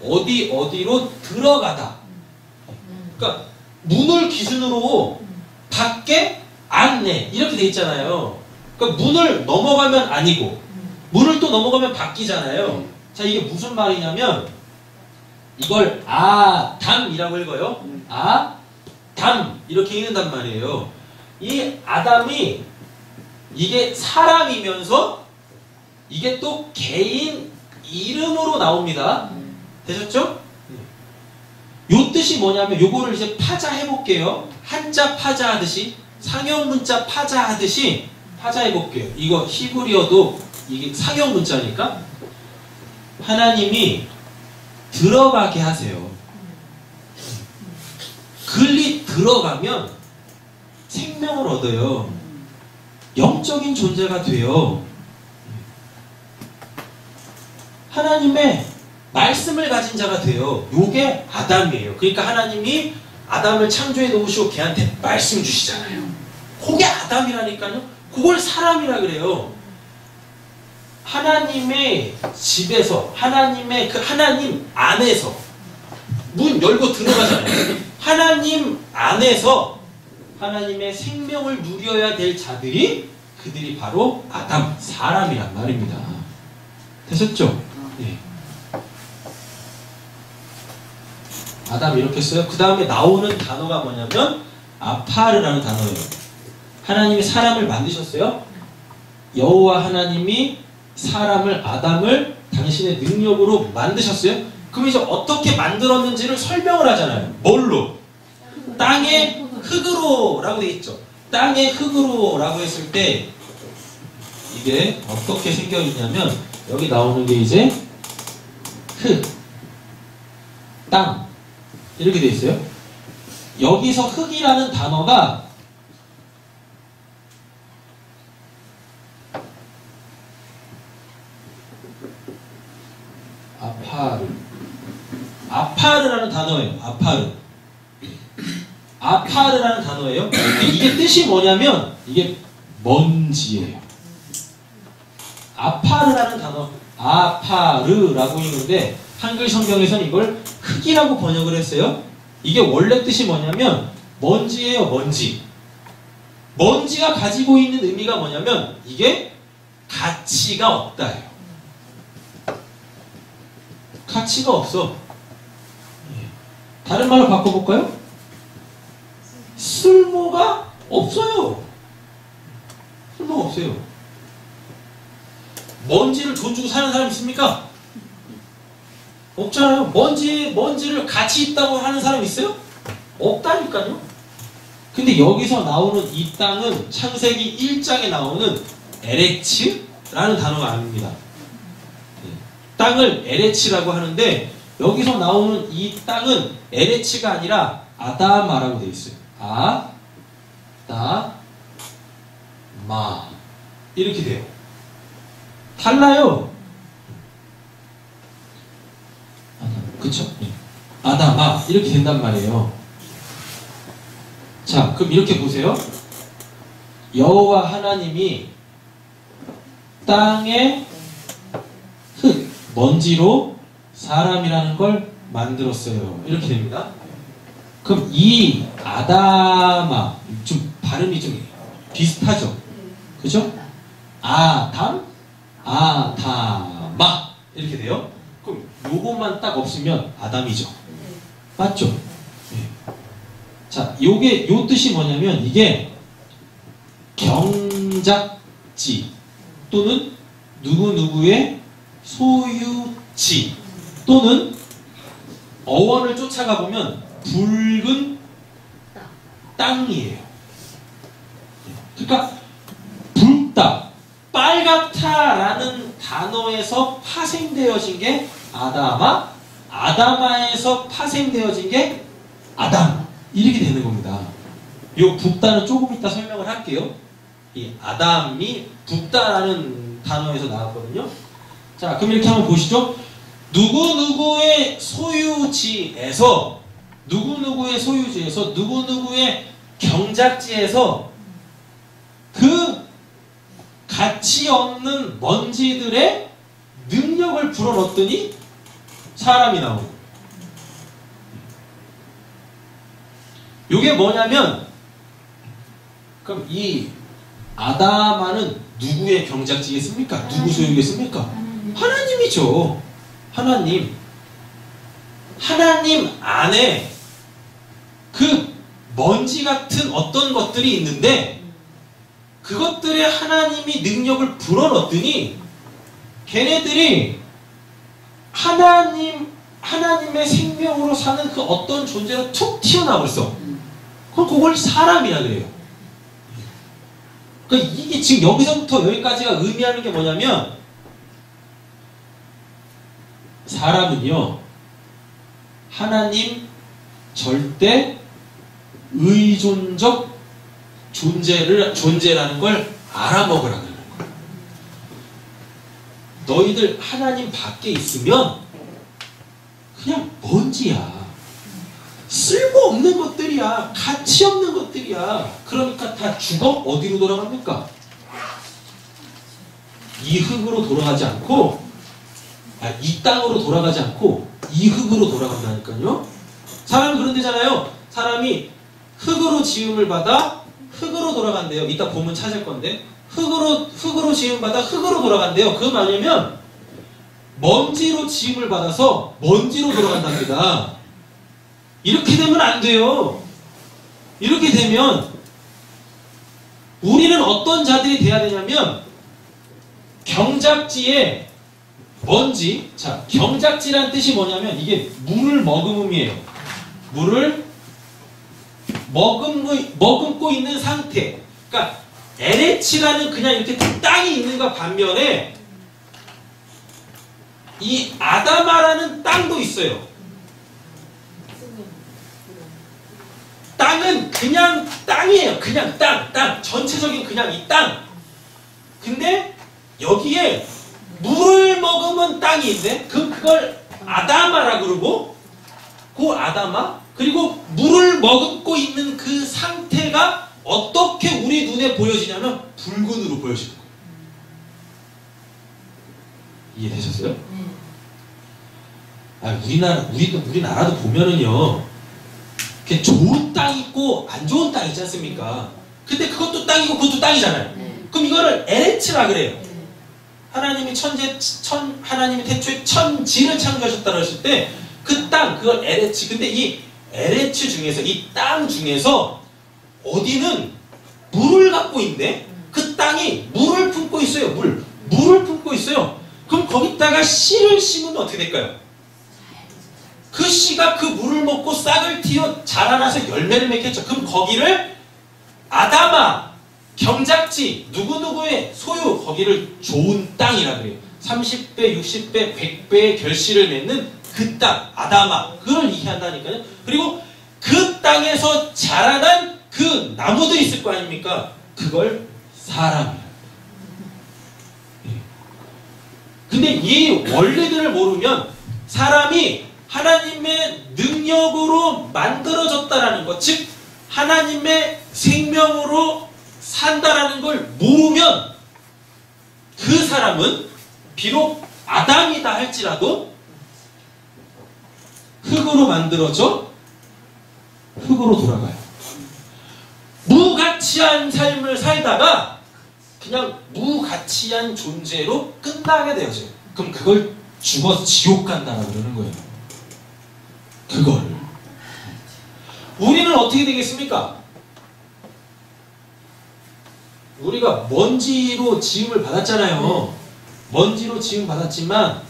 S1: 어디로 들어가다. 그러니까 문을 기준으로 밖에 안내 이렇게 돼 있잖아요. 그러니까 문을 넘어가면 아니고 문을 또 넘어가면 바뀌잖아요. 자, 이게 무슨 말이냐면 이걸 아담이라고 읽어요. 아담 이렇게 읽는단 말이에요. 이 아담이 이게 사람이면서 이게 또 개인 이름으로 나옵니다. 되셨죠? 요 뜻이 뭐냐면 요거를 이제 파자해 볼게요. 한자 파자하듯이 상형 문자 파자하듯이 파자해 볼게요. 이거 히브리어도 이게 상형 문자니까 하나님이 들어가게 하세요. 글이 들어가면 생명을 얻어요. 영적인 존재가 돼요. 하나님의 말씀을 가진 자가 돼요. 요게 아담이에요. 그러니까 하나님이 아담을 창조해 놓으시고 걔한테 말씀 주시잖아요. 그게 아담이라니까요. 그걸 사람이라 그래요. 하나님의 집에서, 하나님의 그 하나님 안에서 문 열고 들어가잖아요. 하나님 안에서 하나님의 생명을 누려야 될 자들이 그들이 바로 아담, 사람이란 말입니다. 되셨죠? 네. 아담 이렇게 써요. 그 다음에 나오는 단어가 뭐냐면 아파르라는 단어예요. 하나님이 사람을 만드셨어요. 여호와 하나님이 사람을, 아담을 당신의 능력으로 만드셨어요. 그럼 이제 어떻게 만들었는지를 설명을 하잖아요. 뭘로? 땅의 흙으로 라고 되어 있죠. 땅의 흙으로 라고 했을 때 이게 어떻게 생겨있냐면 여기 나오는 게 이제 흙, 땅 이렇게 되어 있어요. 여기서 흙이라는 단어가 아파르라는 단어예요. 아파르라는 단어예요. 이게 뜻이 뭐냐면 이게 먼지예요. 아파르라는 단어, 아파르라고 있는데 한글 성경에서는 이걸 흙이라고 번역을 했어요. 이게 원래 뜻이 뭐냐면 먼지예요. 먼지. 먼지가 가지고 있는 의미가 뭐냐면 이게 가치가 없다예요. 가치가 없어. 다른 말로 바꿔볼까요? 쓸모가 없어요. 쓸모가 없어요. 먼지를 돈 주고 사는 사람 있습니까? 없잖아요. 먼지를 가치 있다고 하는 사람 있어요? 없다니까요. 근데 여기서 나오는 이 땅은 창세기 1장에 나오는 에레츠라는 단어가 아닙니다. 땅을 에레츠라고 하는데 여기서 나오는 이 땅은 에레츠가 아니라 아다마라고 되어 있어요. 아다마 이렇게 돼요. 달라요. 그쵸? 아다마 이렇게 된단 말이에요. 자, 그럼 이렇게 보세요. 여호와 하나님이 땅의 흙, 먼지로 사람이라는 걸 만들었어요. 이렇게 됩니다. 그럼 이 아다마, 좀 발음이 좀 비슷하죠? 그죠? 아담, 아다마 이렇게 돼요. 그럼 요것만 딱 없으면 아담이죠. 맞죠? 네. 자, 요 뜻이 뭐냐면 이게 경작지 또는 누구누구의 소유지 또는 어원을 쫓아가 보면 붉은 땅이에요. 그러니까 붉다, 빨갛다라는 단어에서 파생되어진 게 아다마, 아다마에서 파생되어진 게 아담 이렇게 되는 겁니다. 요 붓다는 조금 이따 설명을 할게요. 이 아담이 붓다라는 단어에서 나왔거든요. 자, 그럼 이렇게 한번 보시죠. 누구누구의 소유지에서 누구누구의 경작지에서 그 가치 없는 먼지들의 능력을 불어넣었더니 사람이 나오고. 요게 뭐냐면 그럼 이 아다마는 누구의 경작지겠습니까? 누구 소유겠습니까? 하나님이죠. 하나님 안에 그 먼지 같은 어떤 것들이 있는데 그것들에 하나님이 능력을 불어넣었더니 걔네들이 하나님의 생명으로 사는 그 어떤 존재로 툭 튀어나왔어. 그럼 그걸 사람이라 그래요. 그러니까 이게 지금 여기서부터 여기까지가 의미하는 게 뭐냐면 사람은요 하나님 절대 의존적 존재라는 걸 알아먹으라 그러는 거예요. 너희들 하나님 밖에 있으면 그냥 먼지야. 쓸모없는 것들이야. 가치 없는 것들이야. 그러니까 다 죽어 어디로 돌아갑니까? 이 흙으로 돌아가지 않고, 이 땅으로 돌아가지 않고 이 흙으로 돌아간다니까요. 사람이 그런 데잖아요. 사람이 흙으로 지음을 받아 흙으로 돌아간대요. 이따 보면 찾을 건데, 흙으로 지음 받아 흙으로 돌아간대요. 그건 뭐냐면 먼지로 지음을 받아서 먼지로 돌아간답니다. 이렇게 되면 안 돼요. 이렇게 되면 우리는 어떤 자들이 돼야 되냐면, 경작지에 먼지, 자, 경작지란 뜻이 뭐냐면 이게 물을 머금음이에요. 물을 머금고 있는 상태. 그러니까 LH라는 그냥 이렇게 땅이 있는가 반면에 이 아다마라는 땅도 있어요. 땅은 그냥 땅이에요. 그냥 땅. 전체적인 그냥 이 땅. 근데 여기에 물을 머금은 땅이 있네. 그걸 아다마라 그러고, 그 아다마, 그리고 물을 머금고 있는 그 상태가 어떻게 우리 눈에 보여지냐면 붉은으로 보여지는 거예요. 이해되셨어요? 우리나라도 보면은요, 이렇게 좋은 땅 있고 안 좋은 땅 있지 않습니까? 근데 그것도 땅이고 그것도 땅이잖아요. 그럼 이거를 LH라 그래요. 하나님이 하나님이 태초에 천지를 창조하셨다 그랬을 때 그 땅, 그걸 LH. 근데 이 LH 중에서, 이 땅 중에서 어디는 물을 갖고 있네? 그 땅이 물을 품고 있어요. 물을 품고 있어요. 그럼 거기다가 씨를 심으면 어떻게 될까요? 그 씨가 그 물을 먹고 싹을 틔어 자라나서 열매를 맺겠죠. 그럼 거기를 아다마, 경작지, 누구누구의 소유, 거기를 좋은 땅이라 그래요. 30배, 60배, 100배의 결실을 맺는 그 땅, 아다마, 그걸 얘기한다니까요. 그리고 그 땅에서 자라난 그 나무들이 있을 거 아닙니까? 그걸 사람이에요. 근데 이 원리들을 모르면 사람이 하나님의 능력으로 만들어졌다라는 것, 즉 하나님의 생명으로 산다라는 걸 모르면 그 사람은 비록 아담이다 할지라도 흙으로 만들어져 흙으로 돌아가요. 무가치한 삶을 살다가 그냥 무가치한 존재로 끝나게 되어져요. 그럼 그걸 죽어서 지옥 간다라고 그러는 거예요. 그거를 우리는 어떻게 되겠습니까? 우리가 먼지로 지음을 받았잖아요. 먼지로 지음 받았지만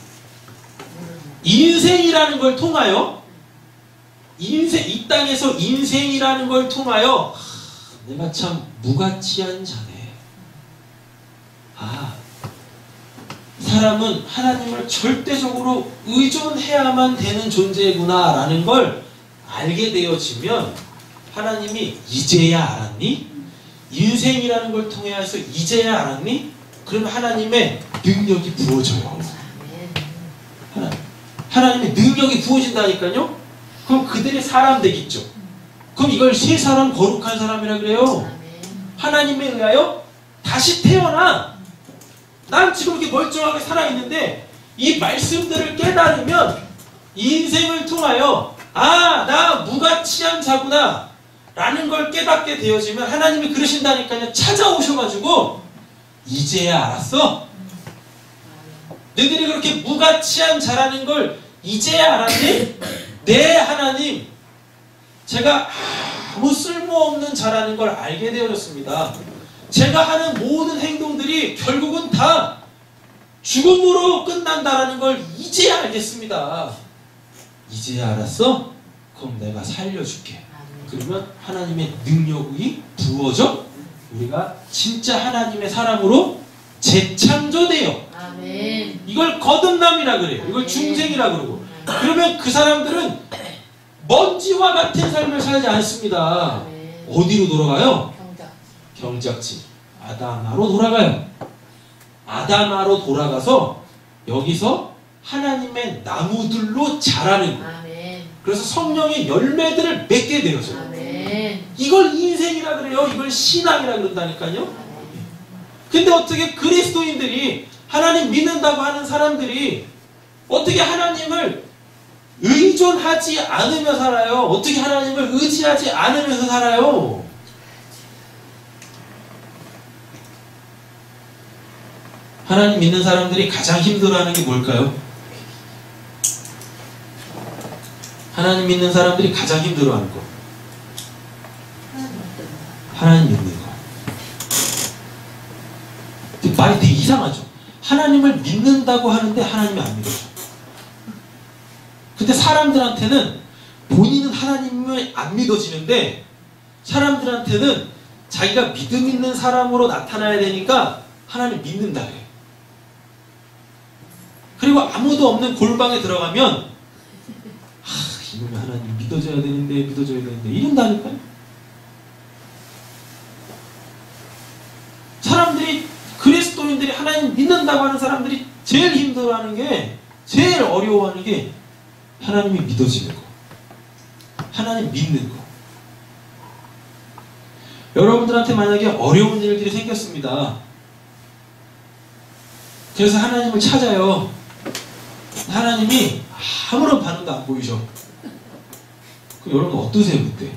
S1: 인생이라는 걸 통하여, 이 땅에서 인생이라는 걸 통하여 내가 참 무가치한 자네. 사람은 하나님을 절대적으로 의존해야만 되는 존재구나 라는 걸 알게 되어지면 하나님이 이제야 알았니? 인생이라는 걸 통해서 이제야 알았니? 그러면 하나님의 능력이 부어져요. 하나님의 능력이 부어진다니까요? 그럼 그들이 사람 되겠죠. 그럼 이걸 새 사람, 거룩한 사람이라 그래요. 하나님에 의하여 다시 태어나. 난 지금 이렇게 멀쩡하게 살아있는데 이 말씀들을 깨달으면 인생을 통하여 나 무가치한 자구나 라는 걸 깨닫게 되어지면 하나님이 그러신다니까요. 찾아오셔가지고 이제야 알았어? 너희들이 그렇게 무가치한 자라는 걸 이제야 알았니? 네, 하나님, 제가 아무 쓸모없는 자라는 걸 알게 되어졌습니다. 제가 하는 모든 행동들이 결국은 다 죽음으로 끝난다라는 걸 이제야 알겠습니다. 이제야 알았어? 그럼 내가 살려줄게. 그러면 하나님의 능력이 부어져 우리가 진짜 하나님의 사람으로 재창조돼요. 아멘. 이걸 거듭남이라 그래요. 이걸 중생이라 그러고. 그러면 그 사람들은 먼지와 같은 삶을 살지 않습니다. 어디로 돌아가요? 경작지 아다마로 돌아가요. 아다마로 돌아가서 여기서 하나님의 나무들로 자라는 거예요. 그래서 성령의 열매들을 맺게 되어져요. 이걸 인생이라 그래요. 이걸 신앙이라 그런다니까요. 근데 어떻게 그리스도인들이 하나님 믿는다고 하는 사람들이 어떻게 하나님을 의존하지 않으며 살아요? 어떻게 하나님을 의지하지 않으면서 살아요? 하나님 믿는 사람들이 가장 힘들어하는 게 뭘까요? 하나님 믿는 사람들이 가장 힘들어하는 거. 하나님 믿는 거. 말이 되게 이상하죠. 하나님을 믿는다고 하는데 하나님이 안 믿어줘. 근데 사람들한테는 본인은 하나님을 안 믿어지는데 사람들한테는 자기가 믿음 있는 사람으로 나타나야 되니까 하나님 믿는다 그래. 그리고 아무도 없는 골방에 들어가면 이놈이 하나님 믿어줘야 되는데 이런다니까요. 사람들이 그리스도인들이 하나님 믿는다고 하는 사람들이 제일 힘들어하는 게 제일 어려워하는 게 하나님이 믿어지는 거. 하나님 믿는 거. 여러분들한테 만약에 어려운 일들이 생겼습니다. 그래서 하나님을 찾아요. 하나님이 아무런 반응도 안 보이죠. 그럼 여러분 어떠세요 그때?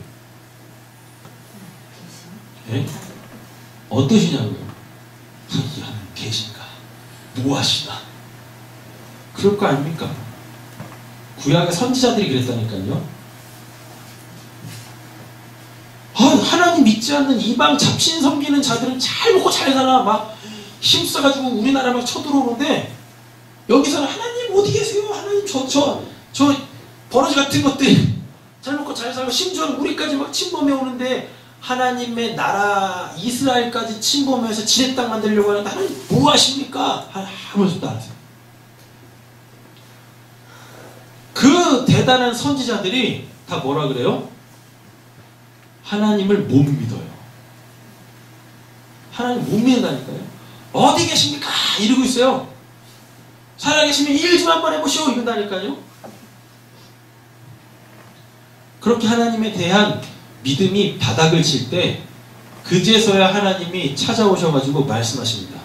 S1: 네? 어떠시냐고요? 이 하나님 계신가? 뭐 하시나? 그럴 거 아닙니까? 구약의 선지자들이 그랬다니까요. 하나님 믿지 않는 이방 잡신 섬기는 자들은 잘 먹고 잘 살아. 막 힘써가지고 우리나라 막 쳐들어오는데 여기서는 하나님 어디 계세요? 하나님 저 버러지 같은 것들 잘 먹고 잘 살고 심지어는 우리까지 막 침범해 오는데 하나님의 나라 이스라엘까지 침범해서 지렛 땅 만들려고 하는데 하나님 뭐 하십니까? 아무 말도 안 하세요. 그 대단한 선지자들이 다 뭐라 그래요? 하나님을 못 믿어요. 하나님 못 믿는다니까요. 어디 계십니까? 이러고 있어요. 살아계시면 일 좀 한번 해보시오 이런다니까요. 그렇게 하나님에 대한 믿음이 바닥을 칠 때 그제서야 하나님이 찾아오셔가지고 말씀하십니다.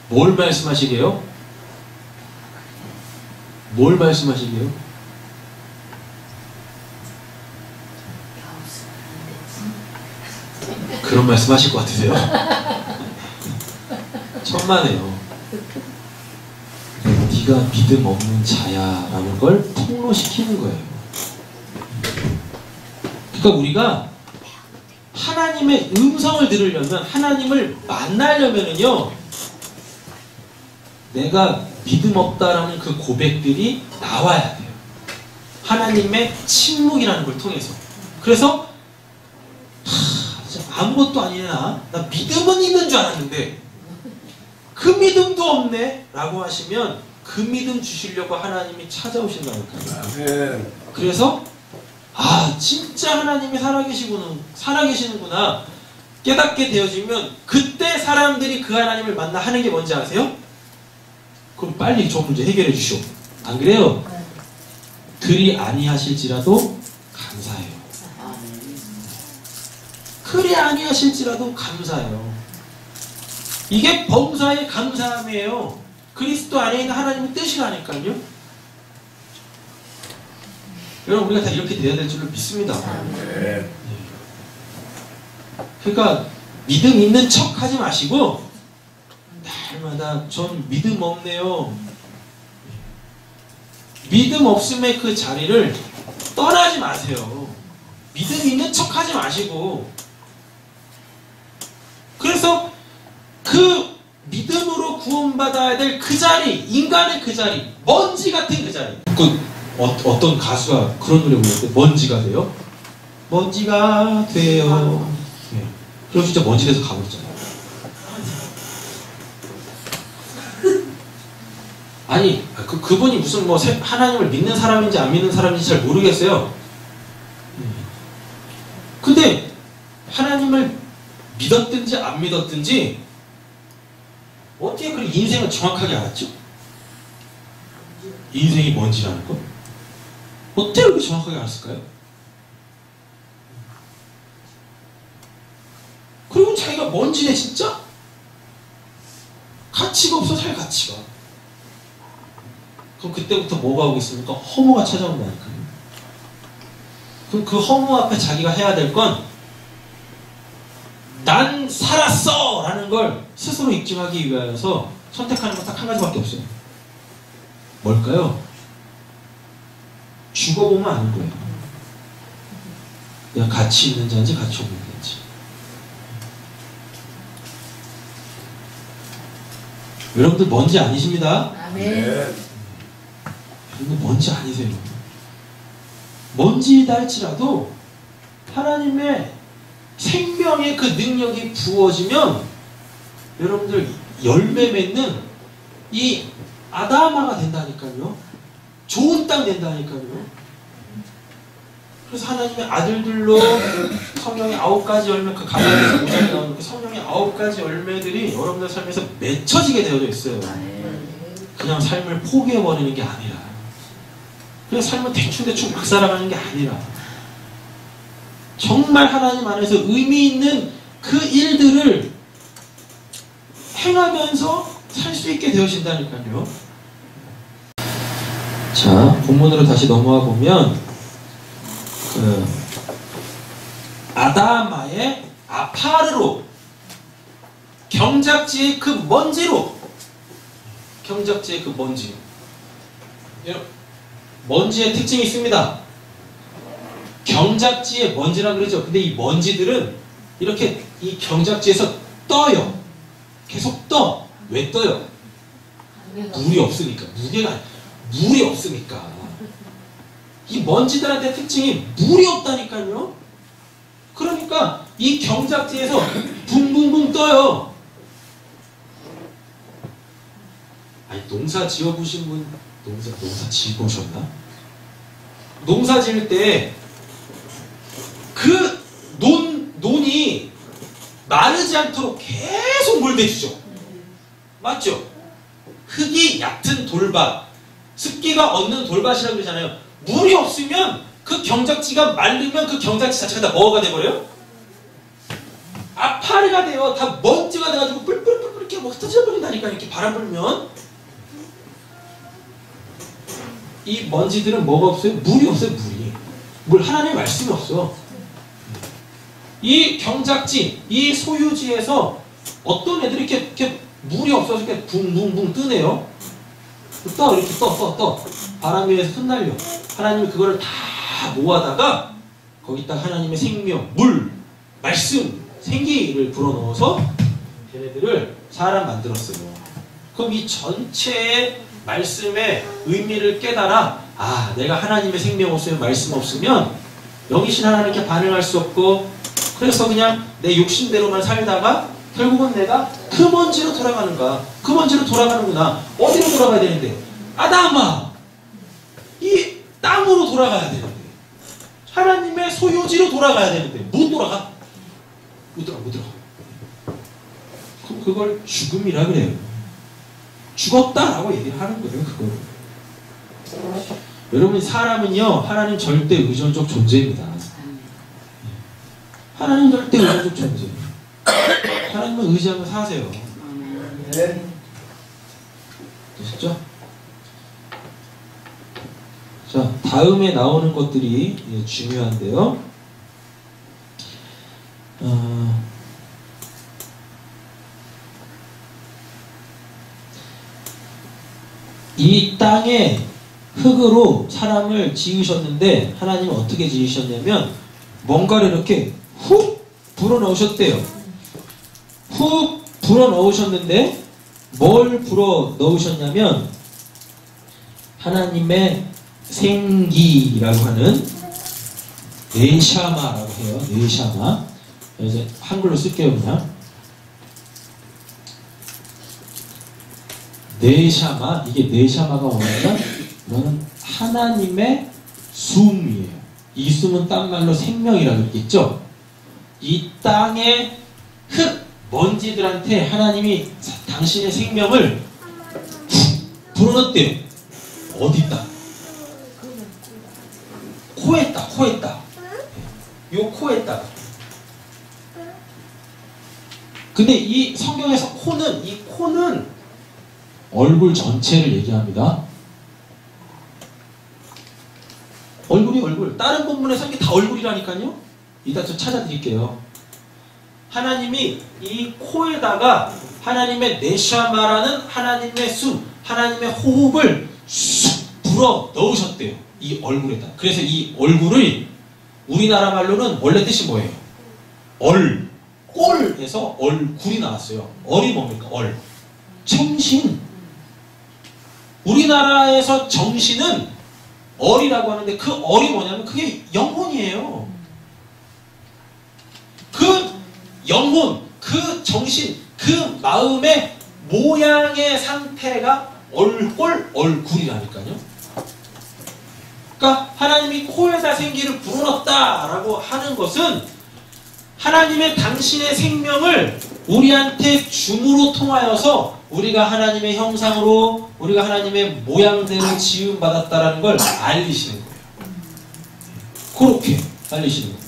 S1: 뭘 말씀하시게요? 뭘 말씀하시게요? 그런 말씀 하실 것 같으세요? 천만에요. 네가 믿음 없는 자야 라는 걸 폭로시키는 거예요. 그러니까 우리가 하나님의 음성을 들으려면 하나님을 만나려면요 내가 믿음 없다라는 그 고백들이 나와야 돼요. 하나님의 침묵이라는 걸 통해서. 그래서 아무것도 아니나 나 믿음은 있는 줄 알았는데 그 믿음도 없네 라고 하시면 그 믿음 주시려고 하나님이 찾아오신다니까요. 그래서 진짜 하나님이 살아계시는구나 깨닫게 되어지면 그때 사람들이 그 하나님을 만나 하는 게 뭔지 아세요? 그럼 빨리 저 문제 해결해 주시오. 안 그래요? 그리 아니하실지라도 감사해요. 그리 아니하실지라도 감사해요. 이게 범사의 감사함이에요. 그리스도 안에 있는 하나님의 뜻이라니까요. 여러분 우리가 다 이렇게 돼야 될 줄로 믿습니다. 네. 그러니까 믿음 있는 척 하지 마시고 날마다 전 믿음 없네요. 믿음 없음의 그 자리를 떠나지 마세요. 믿음 있는 척 하지 마시고 그래서 그 믿음으로 구원받아야 될 그 자리, 인간의 그 자리, 먼지 같은 그 자리. 어떤 가수가 그런 노래 부르는데 먼지가 돼요? 먼지가 돼요. 네. 그럼 진짜 먼지 돼서 가버렸잖아요. 아니 그분이 무슨 뭐 하나님을 믿는 사람인지 안 믿는 사람인지 잘 모르겠어요. 근데 하나님을 믿었든지 안 믿었든지 어떻게 그 인생을 정확하게 알았죠? 인생이 뭔지라는 거? 어떻게 그렇게 정확하게 알았을까요? 그리고 자기가 뭔지네 진짜? 가치가 없어 살 가치가. 그럼 그때부터 뭐가 오겠습니까? 허무가 찾아온다니까요. 그럼 그 허무 앞에 자기가 해야 될 건 난 살았어! 라는 걸 스스로 입증하기 위하여서 선택하는 건 딱 한 가지밖에 없어요. 뭘까요? 죽어보면 아는 거예요. 내가 가치 있는 자인지 가치 없는 자인지. 여러분들 뭔지 아니십니다.
S2: 아멘.
S1: 여러분들 뭔지 아니세요. 뭔지다 할지라도 하나님의 생명의 그 능력이 부어지면 여러분들 열매 맺는 이 아다마가 된다니까요. 좋은 땅 된다니까요. 그래서 하나님의 아들들로 성령의 9가지 열매, 그 가나안에서 5장에 나오는 그 성령의 9가지 열매들이 여러분들 삶에서 맺혀지게 되어져 있어요. 그냥 삶을 포기해버리는 게 아니라, 그냥 삶을 대충대충 막 살아가는 게 아니라, 정말 하나님 안에서 의미 있는 그 일들을 행하면서 살 수 있게 되어진다니까요. 자, 본문으로 다시 넘어와 보면 아다마의 아파르로, 경작지의 그 먼지로, 경작지의 그 먼지. 먼지의 특징이 있습니다. 경작지의 먼지라 그러죠. 근데 이 먼지들은 이렇게 이 경작지에서 떠요. 계속 떠. 왜 떠요? 물이 없으니까. 물이 없으니까. 이 먼지들한테 특징이 물이 없다니까요. 그러니까 이 경작지에서 붕붕붕 떠요. 아니, 농사 지어보신 분, 농사 지어보셨나? 농사 지을 때 그 논이 마르지 않도록 계속 물 대주죠. 맞죠? 흙이 얕은 돌밭, 습기가 없는 돌밭이라고 그러잖아요. 물이 없으면 그 경작지가 말르면 그 경작지 자체가 다 뭐가 돼버려요? 아파리가 돼요. 다 먼지가 돼가지고 뿔뿔뿔 이렇게 막 흩어져버린다니까. 이렇게 바람 불면 이 먼지들은 뭐가 없어요? 물이 없어요. 물. 하나님의 말씀이 없어. 이 경작지, 이 소유지에서 어떤 애들이 이렇게 물이 없어서 이렇게 붕붕붕 뜨네요. 이렇게 떠. 바람 위에서 흩날려. 하나님이 그거를 다 모아다가 거기다 하나님의 생명, 물, 말씀, 생기를 불어넣어서 걔네들을 사람 만들었어요. 그럼 이 전체의 말씀의 의미를 깨달아, 아, 내가 하나님의 생명 없으면, 말씀 없으면 영이신 하나님께 반응할 수 없고, 그래서 그냥 내 욕심대로만 살다가 결국은 내가 그 먼지로 돌아가는가. 그 먼지로 돌아가는구나. 어디로 돌아가야 되는데? 아다마! 이 땅으로 돌아가야 되는데, 하나님의 소유지로 돌아가야 되는데 못 돌아가? 못 들어가. 그럼 그걸 죽음이라 그래요. 죽었다라고 얘기를 하는 거예요. 그걸. 여러분, 사람은요 하나님 절대 의존적 존재입니다. 하나님 절대 의존적 존재. 하나님을 의지하며 사세요. 되셨죠? 자, 다음에 나오는 것들이 중요한데요. 이 땅에 흙으로 사람을 지으셨는데 하나님은 어떻게 지으셨냐면 뭔가를 이렇게 훅 불어넣으셨대요. 훅 불어넣으셨는데 뭘 불어넣으셨냐면 하나님의 생기라고 하는 네샤마라고 해요. 네샤마. 이제 한글로 쓸게요. 그냥 네샤마, 이게 네샤마가 뭐냐면 이거는 하나님의 숨이에요. 이 숨은 딴 말로 생명이라고 했겠죠. 이 땅의 흙, 먼지들한테 하나님이 당신의 생명을 불어넣대요. 어디다? 코에다, 코에다. 요 코에다가. 근데 이 성경에서 코는, 이 코는 얼굴 전체를 얘기합니다. 얼굴이 얼굴. 다른 본문에서 이게 다 얼굴이라니까요. 이따 좀 찾아드릴게요. 하나님이 이 코에다가 하나님의 네샤마라는 하나님의 숨, 하나님의 호흡을 쑥 불어 넣으셨대요. 이 얼굴에다. 그래서 이 얼굴을 우리나라 말로는 원래 뜻이 뭐예요? 꼴에서 얼굴이 나왔어요. 얼이 뭡니까? 얼. 정신. 우리나라에서 정신은 얼이라고 하는데 그 얼이 뭐냐면 그게 영혼이에요. 그 영혼, 그 정신, 그 마음의 모양의 상태가 얼굴이라니까요. 그러니까 하나님이 코에다 생기를 불어넣었다라고 하는 것은 하나님의 당신의 생명을 우리한테 줌으로 통하여서 우리가 하나님의 형상으로 우리가 하나님의 모양대로 지음받았다라는 걸 알리시는 거예요. 그렇게 알리시는 거예요.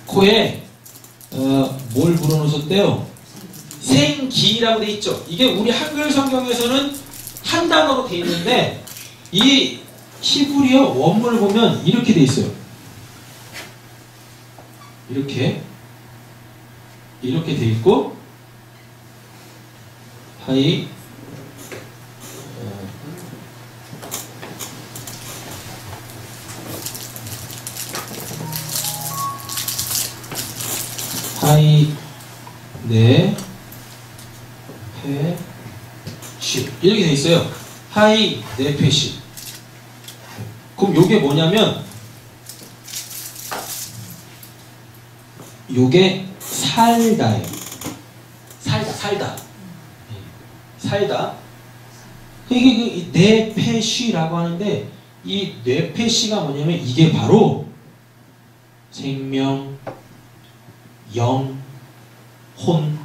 S1: 코에 뭘 불어넣으셨대요? 생기라고 돼 있죠. 이게 우리 한글 성경에서는 한 단어로 돼 있는데 이 히브리어 원문을 보면 이렇게 돼 있어요. 이렇게 돼 있고 하이 하이 네 페시 이렇게 돼 있어요. 하이 네 페시. 그럼 요게 뭐냐면 요게 살다예요. 살다. 이게 뇌폐시라고 하는데 이 뇌폐시가 뭐냐면 이게 바로 생명, 영, 혼,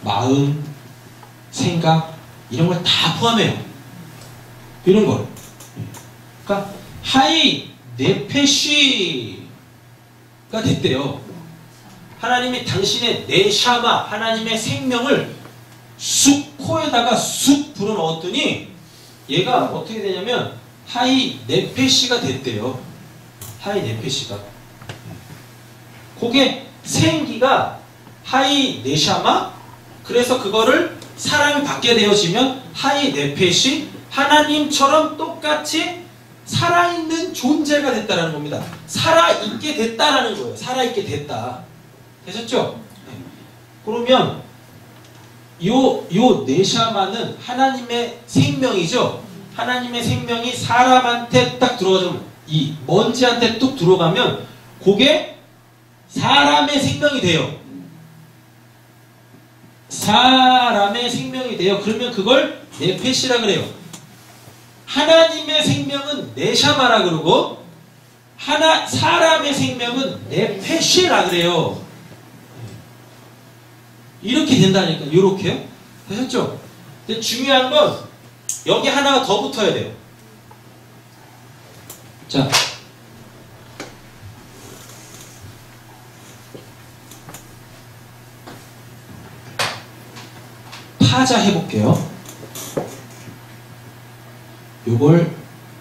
S1: 마음, 생각 이런 걸 다 포함해요. 이런 걸. 그러니까 하이 뇌폐시가 됐대요. 하나님이 당신의 네샤마, 하나님의 생명을 쑥 코에다가 쑥 불어넣었더니 얘가 어떻게 되냐면 하이 네페시가 됐대요. 하이 네페시가. 그게 생기가 하이 네샤마. 그래서 그거를 사람이 받게 되어지면 하이 네페시, 하나님처럼 똑같이 살아있는 존재가 됐다라는 겁니다. 살아있게 됐다라는 거예요. 살아있게 됐다. 되셨죠? 그러면 요 네샤마는 하나님의 생명이죠. 하나님의 생명이 사람한테 딱 들어가면 이 먼지한테 뚝 들어가면 그게 사람의 생명이 돼요. 사람의 생명이 돼요. 그러면 그걸 네페시라 그래요. 하나님의 생명은 네샤마라 그러고 사람의 생명은 네페시라 그래요. 이렇게 된다니까. 이렇게요. 되셨죠? 근데 중요한 건 여기 하나가 더 붙어야 돼요. 자, 파자 해볼게요. 요걸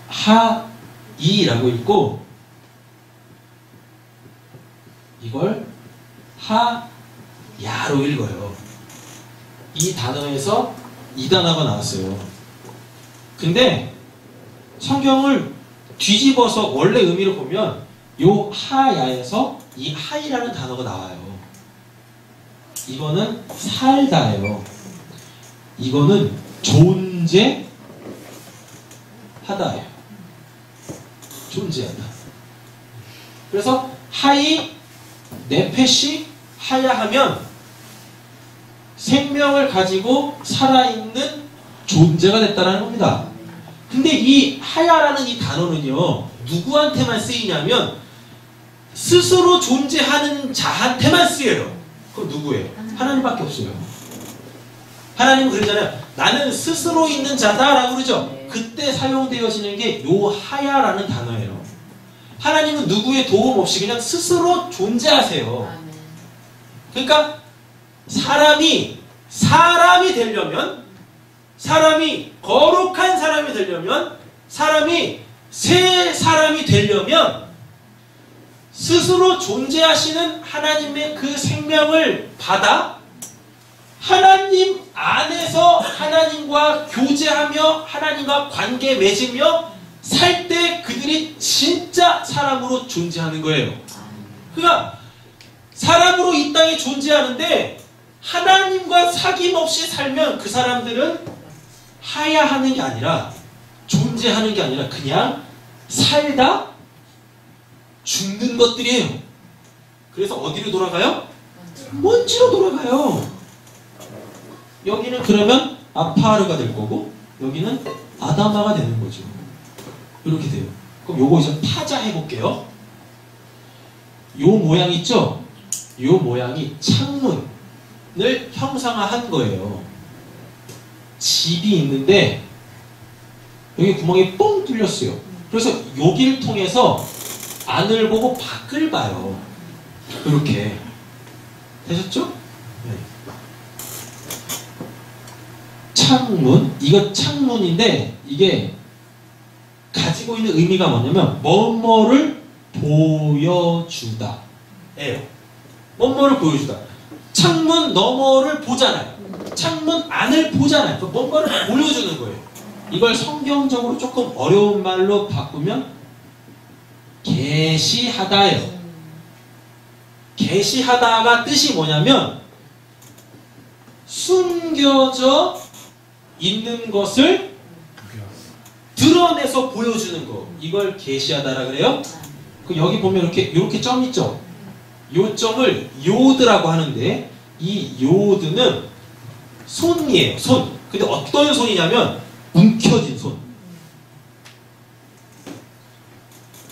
S1: 하이라고 읽고 이걸 하야로 읽어요. 이 단어에서 이 단어가 나왔어요. 근데 성경을 뒤집어서 원래 의미를 보면 요 하야에서 이 하이라는 단어가 나와요. 이거는 살다예요. 이거는 존재하다예요. 존재하다. 그래서 하이, 네페시, 하야 하면 생명을 가지고 살아있는 존재가 됐다는 겁니다. 근데 이 하야라는 이 단어는요, 누구한테만 쓰이냐면 스스로 존재하는 자한테만 쓰여요. 그럼 누구예요? 하나님밖에 없어요. 하나님은 그러잖아요. 나는 스스로 있는 자다라고 그러죠. 그때 사용되어지는 게 요 하야라는 단어예요. 하나님은 누구의 도움 없이 그냥 스스로 존재하세요. 그러니까 사람이 되려면, 사람이 거룩한 사람이 되려면, 사람이 새 사람이 되려면 스스로 존재하시는 하나님의 그 생명을 받아 하나님 안에서 하나님과 교제하며 하나님과 관계 맺으며 살 때 그들이 진짜 사람으로 존재하는 거예요. 그러니까 사람으로 이 땅에 존재하는데 하나님과 사귐없이 살면 그 사람들은 하야하는 게 아니라, 존재하는 게 아니라 그냥 살다 죽는 것들이에요. 그래서 어디로 돌아가요? 먼지로 돌아가요. 여기는 그러면 아파르가 될 거고 여기는 아다마가 되는 거죠. 이렇게 돼요. 그럼 요거 이제 타자 해볼게요. 요 모양 있죠? 요 모양이 창문을 형상화한 거예요. 집이 있는데 여기 구멍이 뻥 뚫렸어요. 그래서 여기를 통해서 안을 보고 밖을 봐요. 이렇게 되셨죠? 네. 창문, 이거 창문인데 이게 가지고 있는 의미가 뭐냐면 뭐뭐를 보여주다 예요. 뭐뭐를 보여주다. 창문 너머를 보잖아요. 창문 안을 보잖아요. 그 뭔가를 보여주는 거예요. 이걸 성경적으로 조금 어려운 말로 바꾸면 계시하다예요. 계시하다가 뜻이 뭐냐면 숨겨져 있는 것을 드러내서 보여주는 거. 이걸 계시하다라 그래요. 그 여기 보면 이렇게 점 있죠. 요 점을 요드라고 하는데 이 요드는 손이에요. 손. 근데 어떤 손이냐면 움켜진 손.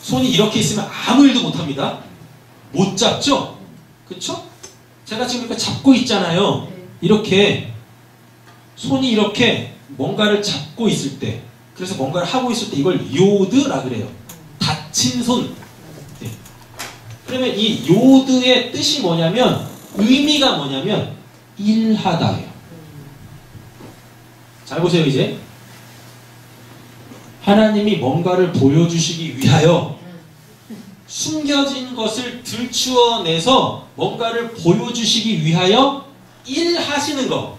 S1: 손이 이렇게 있으면 아무 일도 못합니다. 못 잡죠? 그쵸? 제가 지금 이렇게 잡고 있잖아요. 이렇게 손이 이렇게 뭔가를 잡고 있을 때, 그래서 뭔가를 하고 있을 때 이걸 요드라 그래요. 닫힌 손. 네. 그러면 이 요드의 뜻이 뭐냐면, 의미가 뭐냐면 일하다예요. 잘 보세요. 이제 하나님이 뭔가를 보여주시기 위하여 숨겨진 것을 들추어내서 뭔가를 보여주시기 위하여 일하시는 거.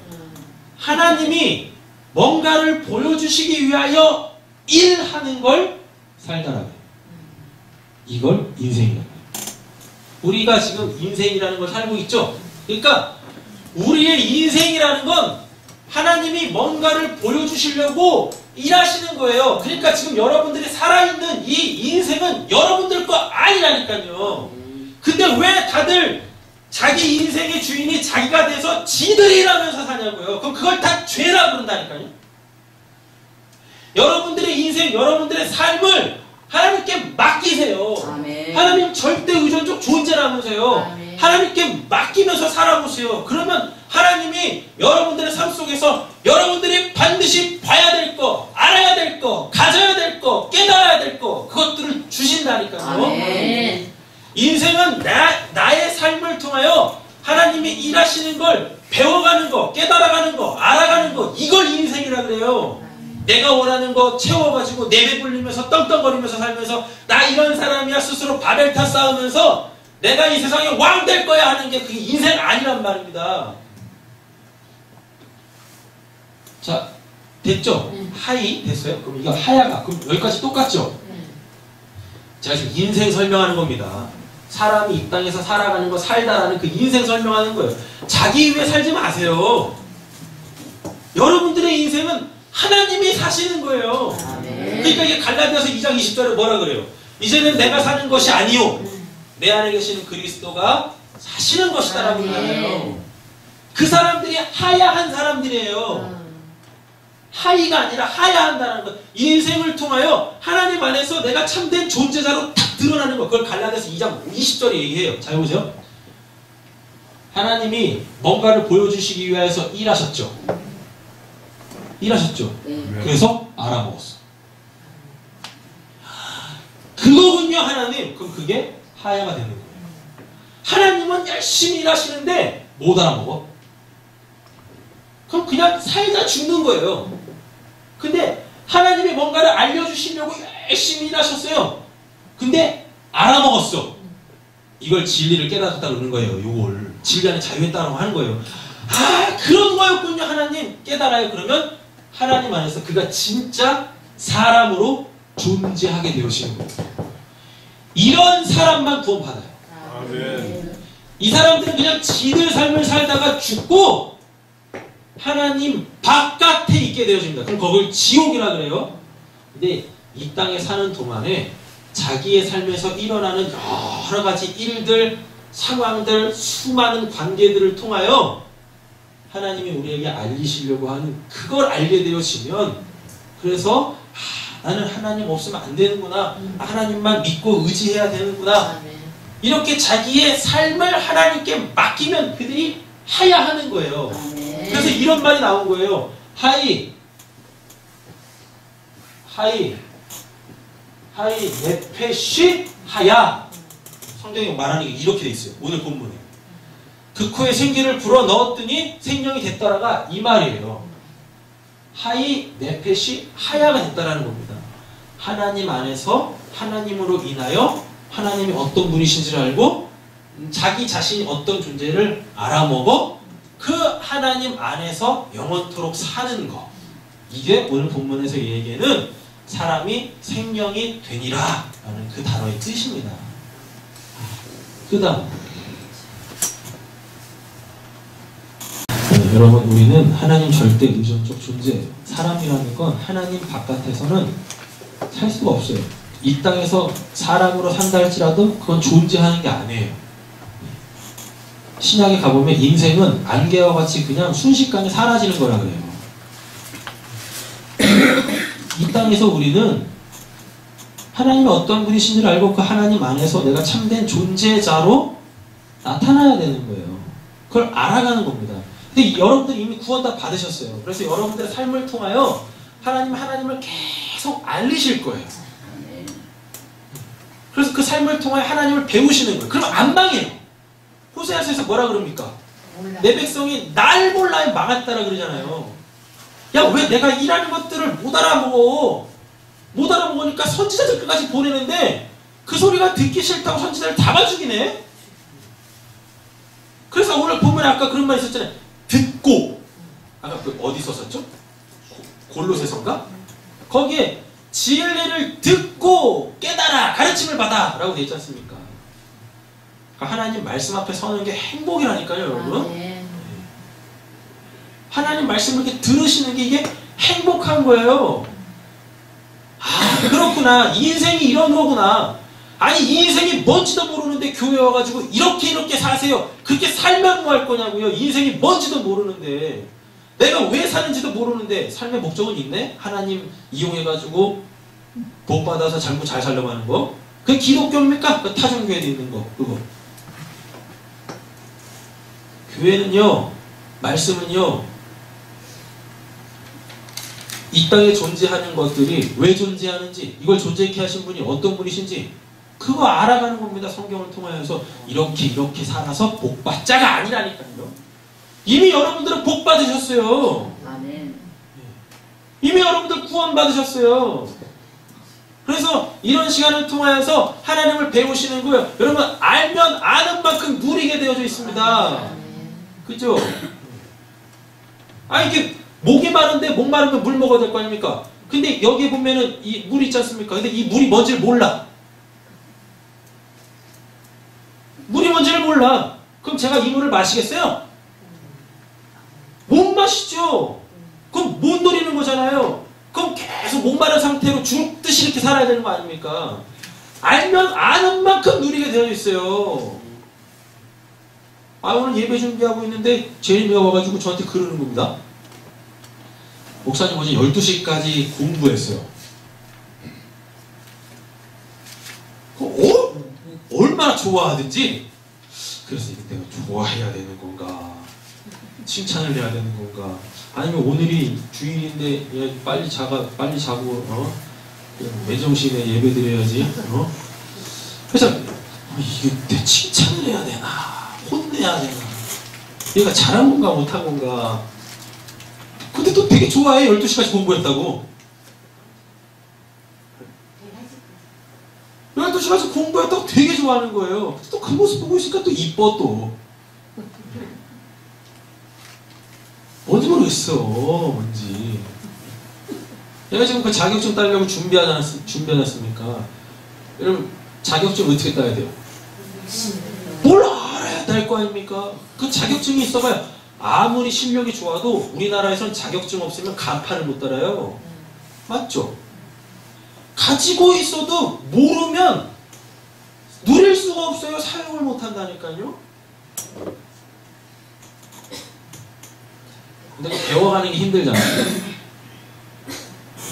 S1: 하나님이 뭔가를 보여주시기 위하여 일하는 걸 살다라고요. 이걸 인생이라고 해요. 우리가 지금 인생이라는 걸 살고 있죠. 그러니까 우리의 인생이라는 건 하나님이 뭔가를 보여주시려고 일하시는 거예요. 그러니까 지금 여러분들이 살아있는 이 인생은 여러분들 거 아니라니까요. 근데 왜 다들 자기 인생의 주인이 자기가 돼서 지들이 일하면서 사냐고요. 그럼 그걸 다 죄라 그런다니까요. 여러분들의 인생, 여러분들의 삶을 하나님께 맡기세요. 아멘. 하나님 절대 의존적 존재라면서요. 아멘. 하나님께 맡기면서 살아보세요. 그러면 하나님이 여러분들의 삶 속에서 여러분들이 반드시 봐야 될 거, 알아야 될 거, 가져야 될 거, 깨달아야 될 거, 그것들을 주신다니까요. 아멘. 인생은 나의 삶을 통하여 하나님이 일하시는 걸 배워가는 거, 깨달아가는 거, 알아가는 거, 이걸 인생이라 그래요. 내가 원하는 거 채워가지고 내배불리면서 떵떵거리면서 살면서 나 이런 사람이야 스스로 바벨탑 쌓으면서 내가 이 세상에 왕 될 거야 하는 게 그게 인생 아니란 말입니다. 자, 됐죠? 하이 됐어요? 그럼 이거 하야가 그럼 여기까지 똑같죠? 제가 지금 인생 설명하는 겁니다. 사람이 이 땅에서 살아가는 거, 살다라는 그 인생 설명하는 거예요. 자기 위해 살지 마세요. 여러분들의 인생은 하나님이 사시는 거예요. 그러니까 이게 갈라디아서 2장 20절에 뭐라 그래요? 이제는 내가 사는 것이 아니요 내 안에 계시는 그리스도가 사시는 것이다라고 하잖아요. 그 사람들이 하야한 사람들이에요. 하이가 아니라 하야한다는 것. 인생을 통하여 하나님 안에서 내가 참된 존재자로 딱 드러나는 것. 그걸 갈라디아서 2장 20절에 얘기해요. 잘 보세요. 하나님이 뭔가를 보여주시기 위해서 일하셨죠. 일하셨죠. 그래서 알아먹었어. 그거군요, 하나님. 그럼 그게 하야가 되는 거예요. 하나님은 열심히 일하시는데 못 알아먹어. 그럼 그냥 살다 죽는 거예요. 근데 하나님이 뭔가를 알려주시려고 열심히 일하셨어요. 근데 알아먹었어. 이걸 진리를 깨닫았다 그러는 거예요. 이걸 진리 안에 자유했다고 하는 거예요. 아, 그런 거였군요. 하나님 깨달아요. 그러면 하나님 안에서 그가 진짜 사람으로 존재하게 되시는 거예요. 이런 사람만 구원받아요.
S3: 아멘.
S1: 이 사람들은 그냥 지들 삶을 살다가 죽고 하나님 바깥에 있게 되어집니다. 그럼 그걸 지옥이라 그래요. 근데 이 땅에 사는 동안에 자기의 삶에서 일어나는 여러 가지 일들, 상황들, 수많은 관계들을 통하여 하나님이 우리에게 알리시려고 하는 그걸 알게 되어지면 그래서 나는 하나님 없으면 안 되는구나. 하나님만 믿고 의지해야 되는구나. 이렇게 자기의 삶을 하나님께 맡기면 그들이 하야하는 거예요. 그래서 이런 말이 나온 거예요. 네페시 하야. 성경이 말하는 게 이렇게 돼 있어요. 오늘 본문에. 그 코에 생기를 불어 넣었더니 생명이 됐더라가 이 말이에요. 네페시 하야가 됐다라는 겁니다. 하나님 안에서 하나님으로 인하여 하나님이 어떤 분이신지를 알고 자기 자신이 어떤 존재를 알아먹어 그 하나님 안에서 영원토록 사는 것. 이게 오늘 본문에서 얘기하는 사람이 생명이 되니라 라는 그 단어의 뜻입니다. 그 다음 여러분, 우리는 하나님 절대 의존적 존재예요. 사람이라는 건 하나님 바깥에서는 살 수가 없어요. 이 땅에서 사람으로 산다 할지라도 그건 존재하는 게 아니에요. 신약에 가보면 인생은 안개와 같이 그냥 순식간에 사라지는 거라 그래요. 이 땅에서 우리는 하나님이 어떤 분이신지를 알고 그 하나님 안에서 내가 참된 존재자로 나타나야 되는 거예요. 그걸 알아가는 겁니다. 근데 여러분들 이미 구원 다 받으셨어요. 그래서 여러분들의 삶을 통하여 하나님을 계속 알리실 거예요. 그래서 그 삶을 통하여 하나님을 배우시는 거예요. 그러면 안 망해요. 호세아서에서 뭐라 그럽니까? 내 백성이 날 몰라야 망했다라 그러잖아요. 야, 왜 내가 일하는 것들을 못 알아보고 못 알아보니까 선지자들 끝까지 보내는데 그 소리가 듣기 싫다고 선지자를 잡아 죽이네. 그래서 오늘 보면 아까 그런 말 있었잖아요. 듣고, 아까 그 어디서 썼죠? 골로새서인가? 거기에 진리를 듣고 깨달아 가르침을 받아 라고 되어 있지 않습니까? 그러니까 하나님 말씀 앞에 서는 게 행복이라니까요, 여러분. 하나님 말씀을 이렇게 들으시는 게 이게 행복한 거예요. 아, 그렇구나. 인생이 이런 거구나. 아니, 이 인생이 뭔지도 모르는데 교회 와가지고 이렇게 사세요. 그렇게 살면 뭐 할 거냐고요. 인생이 뭔지도 모르는데 내가 왜 사는지도 모르는데 삶의 목적은 있네? 하나님 이용해가지고 복 받아서 잘못 잘 살려고 하는 거. 그게 기독교입니까? 그 타종교회도 있는 거. 그거. 교회는요, 말씀은요, 이 땅에 존재하는 것들이 왜 존재하는지, 이걸 존재케 하신 분이 어떤 분이신지 그거 알아가는 겁니다. 성경을 통하여서 이렇게 살아서 복받자가 아니라니까요. 이미 여러분들은 복받으셨어요.
S2: 아멘.
S1: 이미 여러분들 구원받으셨어요. 그래서 이런 시간을 통하여서 하나님을 배우시는 거예요. 여러분, 알면 아는 만큼 누리게 되어져 있습니다. 그죠? 아니, 이게 목이 마른데 목 마르면 물 먹어야 될 거 아닙니까? 근데 여기 보면은 이 물 있지 않습니까? 근데 이 물이 뭔지를 몰라. 물이 뭔지를 몰라. 그럼 제가 이 물을 마시겠어요? 못 마시죠. 그럼 못 누리는 거잖아요. 그럼 계속 목마른 상태로 죽듯이 이렇게 살아야 되는 거 아닙니까? 알면 아는 만큼 누리게 되어 있어요. 오늘 예배 준비하고 있는데 제리미가 와가지고 저한테 그러는 겁니다. 목사님 어제 12시까지 공부했어요. 얼마나 좋아하든지. 그래서 내가 좋아해야 되는 건가, 칭찬을 해야 되는 건가, 아니면 오늘이 주일인데 빨리 자고 맨정신에 예배 드려야지. 그래서 이게 내 칭찬을 해야 되나, 혼내야 되나, 얘가 잘한 건가 못한 건가. 근데 또 되게 좋아해. 12시까지 공부했다고. 12시까지 공부했다고 되게 좋아하는 거예요. 또 그 모습 보고 있으니까 또 이뻐. 또 뭔지 모르겠어. 뭔지. 내가 지금 그 자격증 따려고 준비하지 않았습니까? 여러분, 자격증 어떻게 따야 돼요? 뭘 알아야 될 거 아닙니까? 그 자격증이 있어봐야 아무리 실력이 좋아도 우리나라에서는 자격증 없으면 간판을 못 달아요. 맞죠? 가지고 있어도 모르면 누릴 수가 없어요. 사용을 못 한다니까요. 근데 배워가는 게 힘들잖아요.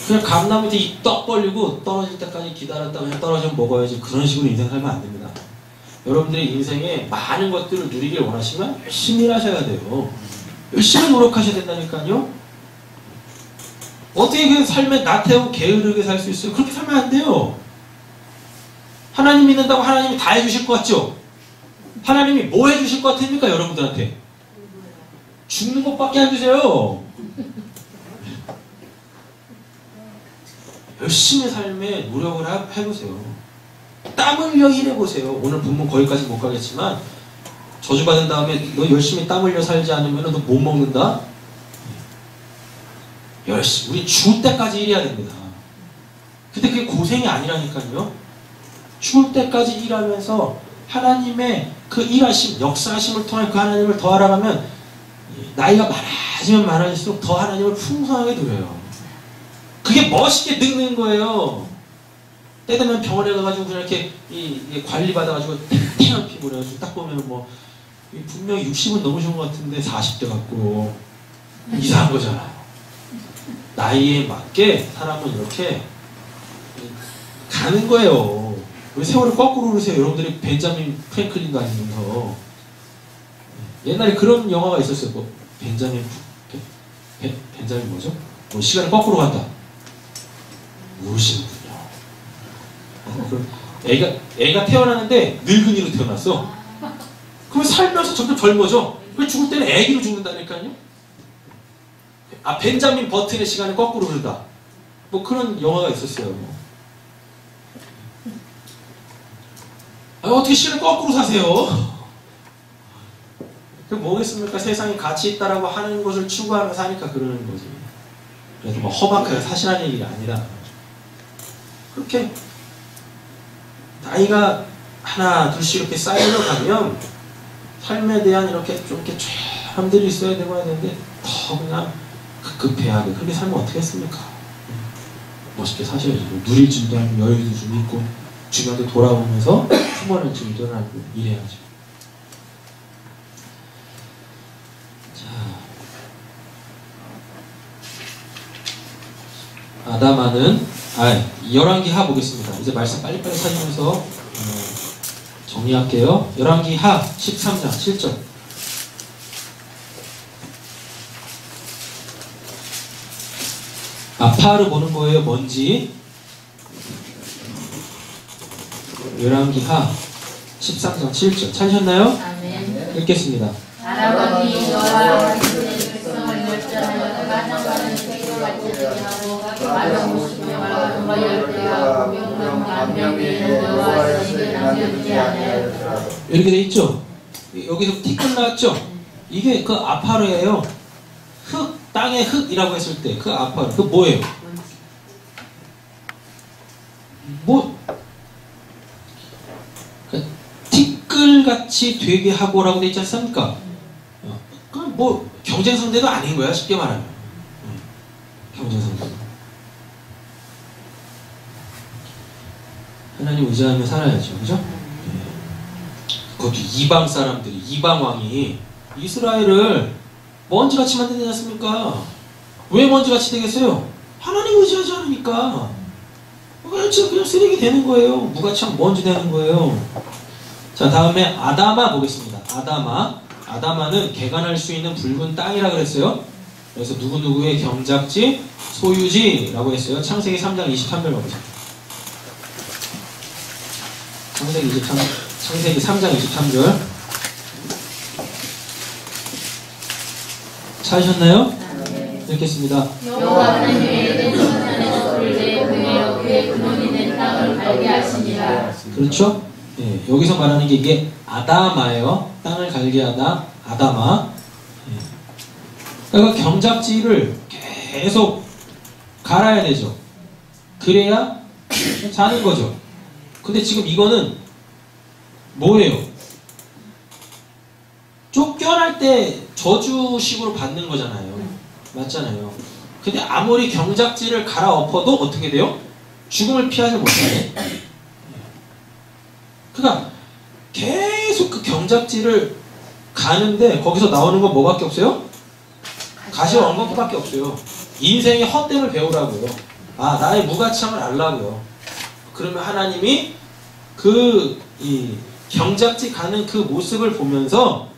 S1: 그냥 감나무 밑에 입 떡 벌리고 떨어질 때까지 기다렸다 그냥 떨어지면 먹어야지, 그런 식으로 인생 살면 안 됩니다. 여러분들의 인생에 많은 것들을 누리길 원하시면 열심히 일하셔야 돼요. 열심히 노력하셔야 된다니까요. 어떻게 그 삶에 나태하고 게으르게 살 수 있어요? 그렇게 살면 안 돼요. 하나님 믿는다고 하나님이 다 해주실 것 같죠? 하나님이 뭐 해주실 것 같습니까? 여러분들한테 죽는 것밖에 안 주세요. 열심히 삶에 노력을 해보세요. 땀 흘려 일해보세요. 오늘 본문 거기까지 못 가겠지만 저주받은 다음에 너 열심히 땀 흘려 살지 않으면 너 못 먹는다? 열심히, 우리 죽을 때까지 일해야 됩니다. 근데 그게 고생이 아니라니까요. 죽을 때까지 일하면서 하나님의 그 일하심, 역사하심을 통해 그 하나님을 더 알아가면 나이가 많아지면 많아질수록 더 하나님을 풍성하게 누려요. 그게 멋있게 늙는 거예요. 때 되면 병원에 가가지고 그냥 이렇게 관리받아가지고 탱탱한 피부를 해가지고 딱 보면 뭐 분명히 60은 넘으신 것 같은데 40대 같고 이상한 거잖아요. 나이에 맞게 사람은 이렇게 가는 거예요. 왜 세월을 거꾸로 그러세요? 여러분들이 벤자민 프랭클린도 아니면서. 옛날에 그런 영화가 있었어요. 뭐 벤자민 뭐죠? 뭐 시간을 거꾸로 간다. 모르시는군요. 애가 태어나는데 늙은이로 태어났어. 그러면 살면서 점점 젊어져. 왜 죽을 때는 애기로 죽는다니까요? 벤자민 버튼의 시간을 거꾸로 흐른다. 뭐 그런 영화가 있었어요. 어떻게 시간을 거꾸로 사세요? 그 뭐겠습니까? 세상에 가치 있다라고 하는 것을 추구하면서 사니까 그러는 거지. 그래도 뭐 허망하게 사실한 얘기가 아니라 그렇게 나이가 하나 둘씩 이렇게 쌓여가면 삶에 대한 이렇게 좀 이렇게 사람들이 있어야 되고 해야 되는데 더 그냥 급급해하게 그렇게 살면 어떻게 했습니까? 멋있게 사셔야죠. 누릴 줄도 알고 여유도 좀 있고 주변도 돌아보면서 숨어낼 줄도 알고 일해야죠. 자, 아담아는 열왕기하 보겠습니다. 이제 말씀 빨리빨리 찾으면서 정리할게요. 열왕기하 13장 7절. 아파를 보는 거예요. 뭔지. 열왕기하 13장 7절 찾으셨나요?
S2: 아멘.
S1: 읽겠습니다.
S2: 아람왕이 여호와 그의 백성을 멸절하여 가나가는 새로 같이 하고 말로 50명과 동과 10대와 500명 만명이 여호와에게 남겨두지 않아요.
S1: 이렇게 돼 있죠? 여기서 티 끝났죠? 이게 그 아파르예요. 흙, 땅의 흙이라고 했을 때 그 아파르, 그 뭐예요? 뭐 티끌같이 되게 하고라고 돼 있지 않습니까? 뭐 경쟁 상대도 아닌 거야, 쉽게 말하면. 경쟁 상대. 하나님 의지하며 살아야죠, 그죠? 그것도 이방 사람들이, 이방 왕이 이스라엘을 먼지같이 만들지 않습니까? 왜 먼지같이 되겠어요? 하나님 의지하지 않으니까. 그냥 쓰레기 되는 거예요. 무가참 먼지 되는 거예요. 자, 다음에 아다마 보겠습니다. 아다마는 개간할 수 있는 붉은 땅이라 그랬어요. 그래서 누구누구의 경작지, 소유지라고 했어요. 창세기 3장 23절 보세요. 창세기 3장 23절. 찾으셨나요? 읽겠습니다.
S2: 여호와 하나님이 에덴 동산에서 소를 내어 그의 근원이 된 땅을 갈게 하시니라.
S1: 그렇죠? 예, 여기서 말하는 게 이게 아다마예요. 땅을 갈게 하다, 아다마. 예. 그러니까 경작지를 계속 갈아야 되죠. 그래야 사는 거죠. 근데 지금 이거는 뭐예요? 쫓겨날 때 저주식으로 받는 거잖아요. 맞잖아요. 근데 아무리 경작지를 갈아엎어도 어떻게 돼요? 죽음을 피하지 못하네. 그러니까 계속 그 경작지를 가는데 거기서 나오는 건 뭐밖에 없어요? 가시와 엉겅퀴밖에 없어요. 인생의 헛됨을 배우라고요. 아, 나의 무가참을 알라고요. 그러면 하나님이 이 경작지 가는 그 모습을 보면서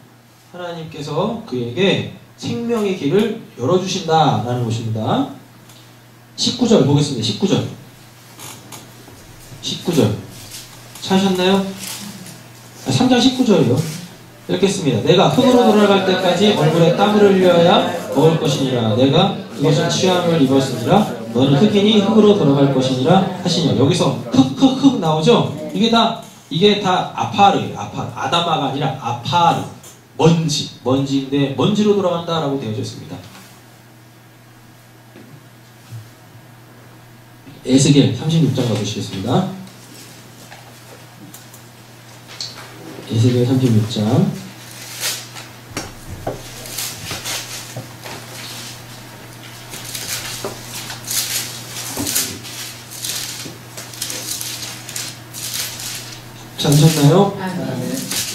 S1: 하나님께서 그에게 생명의 길을 열어주신다라는 것입니다. 19절 보겠습니다. 19절 찾으셨나요? 3장 19절이요. 읽겠습니다. 내가 흙으로 돌아갈 때까지 얼굴에 땀을 흘려야 먹을 것이니라. 내가 그것을 취함을 입었으니라. 너는 흙이니 흙으로 돌아갈 것이니라 하시냐. 여기서 흙 나오죠? 이게 다 아파르예요. 아다마가 아니라 아파르. 먼지인데 먼지로 돌아간다라고 되어져 있습니다. 에스겔 36장 가보시겠습니다. 에스겔 36장. 찾으셨나요?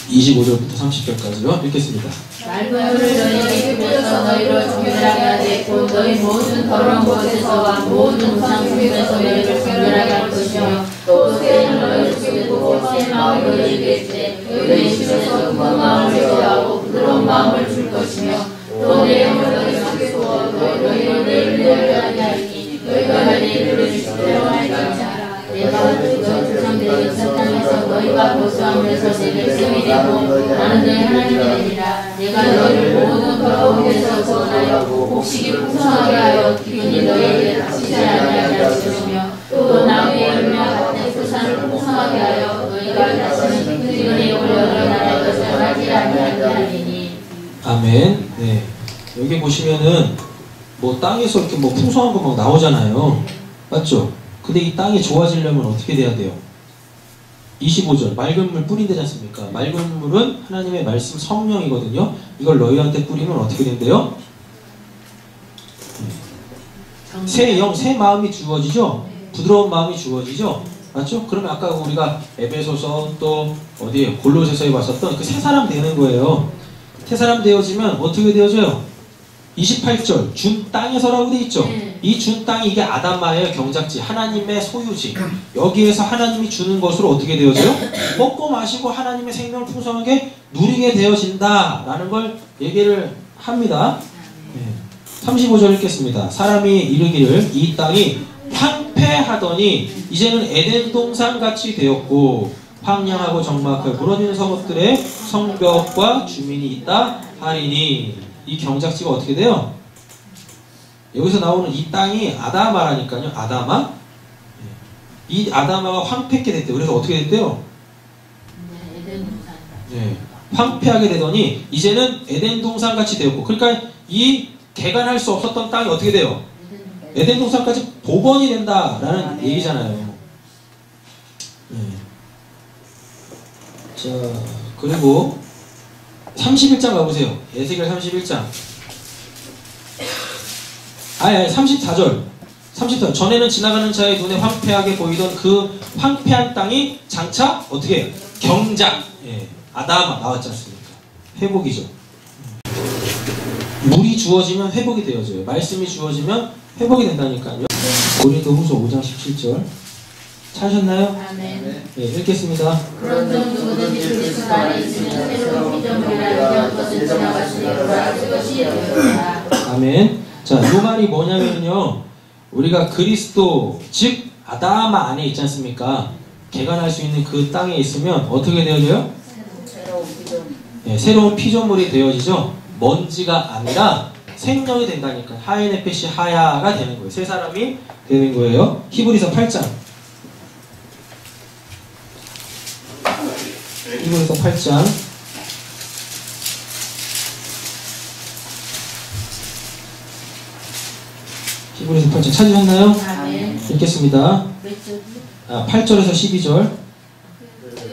S1: 25절부터 30절까지요. 읽겠습니다.
S2: 맑은 물을 너희에게 뿌려서 너희를 정결하게 하되 곧 너희 모든 더러운 곳에서와 모든 우상 중에서 너희를 정결하게 할 것이며 또 새는 너희를 주고 새 마음을 너희에게 주되 너희 집에서 그 마음을 제거하고 부드러운 마음을 줄 것이며 또 내 영을 너희 속에 두어 너희를 내 은혜를 알게 하리니 너희가 내 이름을 주시되어 알지니라. 내가 너희 조상들에게 첫 땅에서 너희가 거주함에서 내 백성이 되고 나는 너희 하나님이 되리라. 내가 너희를 모든 더러운 데서 구원하여 곡식이 풍성하게 하여 기근이 너희에게 닥치지 아니하게 할 것이며 또 나무의 열매와 같은 소산을 풍성하게 하여 너희가 다시는 기근의 영을 여러 나라에 거절하지 아니하게 하리니.
S1: 아멘. 네. 여기 보시면은 땅에서 이렇게 풍성한 거 막 나오잖아요. 맞죠? 근데 이 땅이 좋아지려면 어떻게 돼야 돼요? 25절 맑은 물 뿌린다지 않습니까? 맑은 물은 하나님의 말씀 성령이거든요. 이걸 너희한테 뿌리면 어떻게 된대요? 새 영, 새 마음이 주어지죠? 부드러운 마음이 주어지죠? 맞죠? 그러면 아까 우리가 에베소서 또 어디에 골로새서에 봤었던 그 새 사람 되는 거예요. 새 사람 되어지면 어떻게 되어져요? 28절 준 땅에서라고 돼 있죠. 이 준 땅이 이게 아담마의 경작지, 하나님의 소유지. 여기에서 하나님이 주는 것으로 어떻게 되어져요? 먹고 마시고 하나님의 생명을 풍성하게 누리게 되어진다 라는 걸 얘기를 합니다. 35절 읽겠습니다. 사람이 이르기를 이 땅이 황폐하더니 이제는 에덴 동산같이 되었고 황량하고 적막하고 무너진 성읍들의 성벽과 주민이 있다 하리니. 이 경작지가 어떻게 돼요? 여기서 나오는 이 땅이 아다마라니까요. 아다마. 이 아다마가 황폐하게 됐대요. 그래서 어떻게 됐대요? 네. 황폐하게 되더니 이제는 에덴 동산같이 되었고, 그러니까 이 개간할 수 없었던 땅이 어떻게 돼요? 에덴 동산까지 복원이 된다라는 얘기잖아요. 네. 자, 그리고 31장 가보세요. 에스겔 31장. 34절. 전에는 지나가는 자의 눈에 황폐하게 보이던 그 황폐한 땅이 장차 어떻게 해요? 경작. 아담아 나왔지 않습니까? 회복이죠. 물이 주어지면 회복이 되어져요. 말씀이 주어지면 회복이 된다니까요. 고린도후서 5장 17절 찾으셨나요?
S2: 아멘.
S1: 네, 읽겠습니다.
S2: 그런 점 누구든지 그리스도 안에 있으면 새로운 피조물이라 것은 지나갔으니 그러나 그것이 되었다.
S1: 아멘. 자, 이 말이 뭐냐면요, 우리가 그리스도 즉 아담아 안에 있지 않습니까? 개간할 수 있는 그 땅에 있으면 어떻게 되어져요? 네, 새로운 피조물이 되어지죠. 먼지가 아니라 생명이 된다니까. 하에네페시 하야가 되는 거예요. 새 사람이 되는 거예요. 히브리서 8장. 히브리서 8장. 히브리서 8장 찾으셨나요?
S2: 아멘.
S1: 읽겠습니다.
S2: 몇 절?
S1: 8절에서 12절.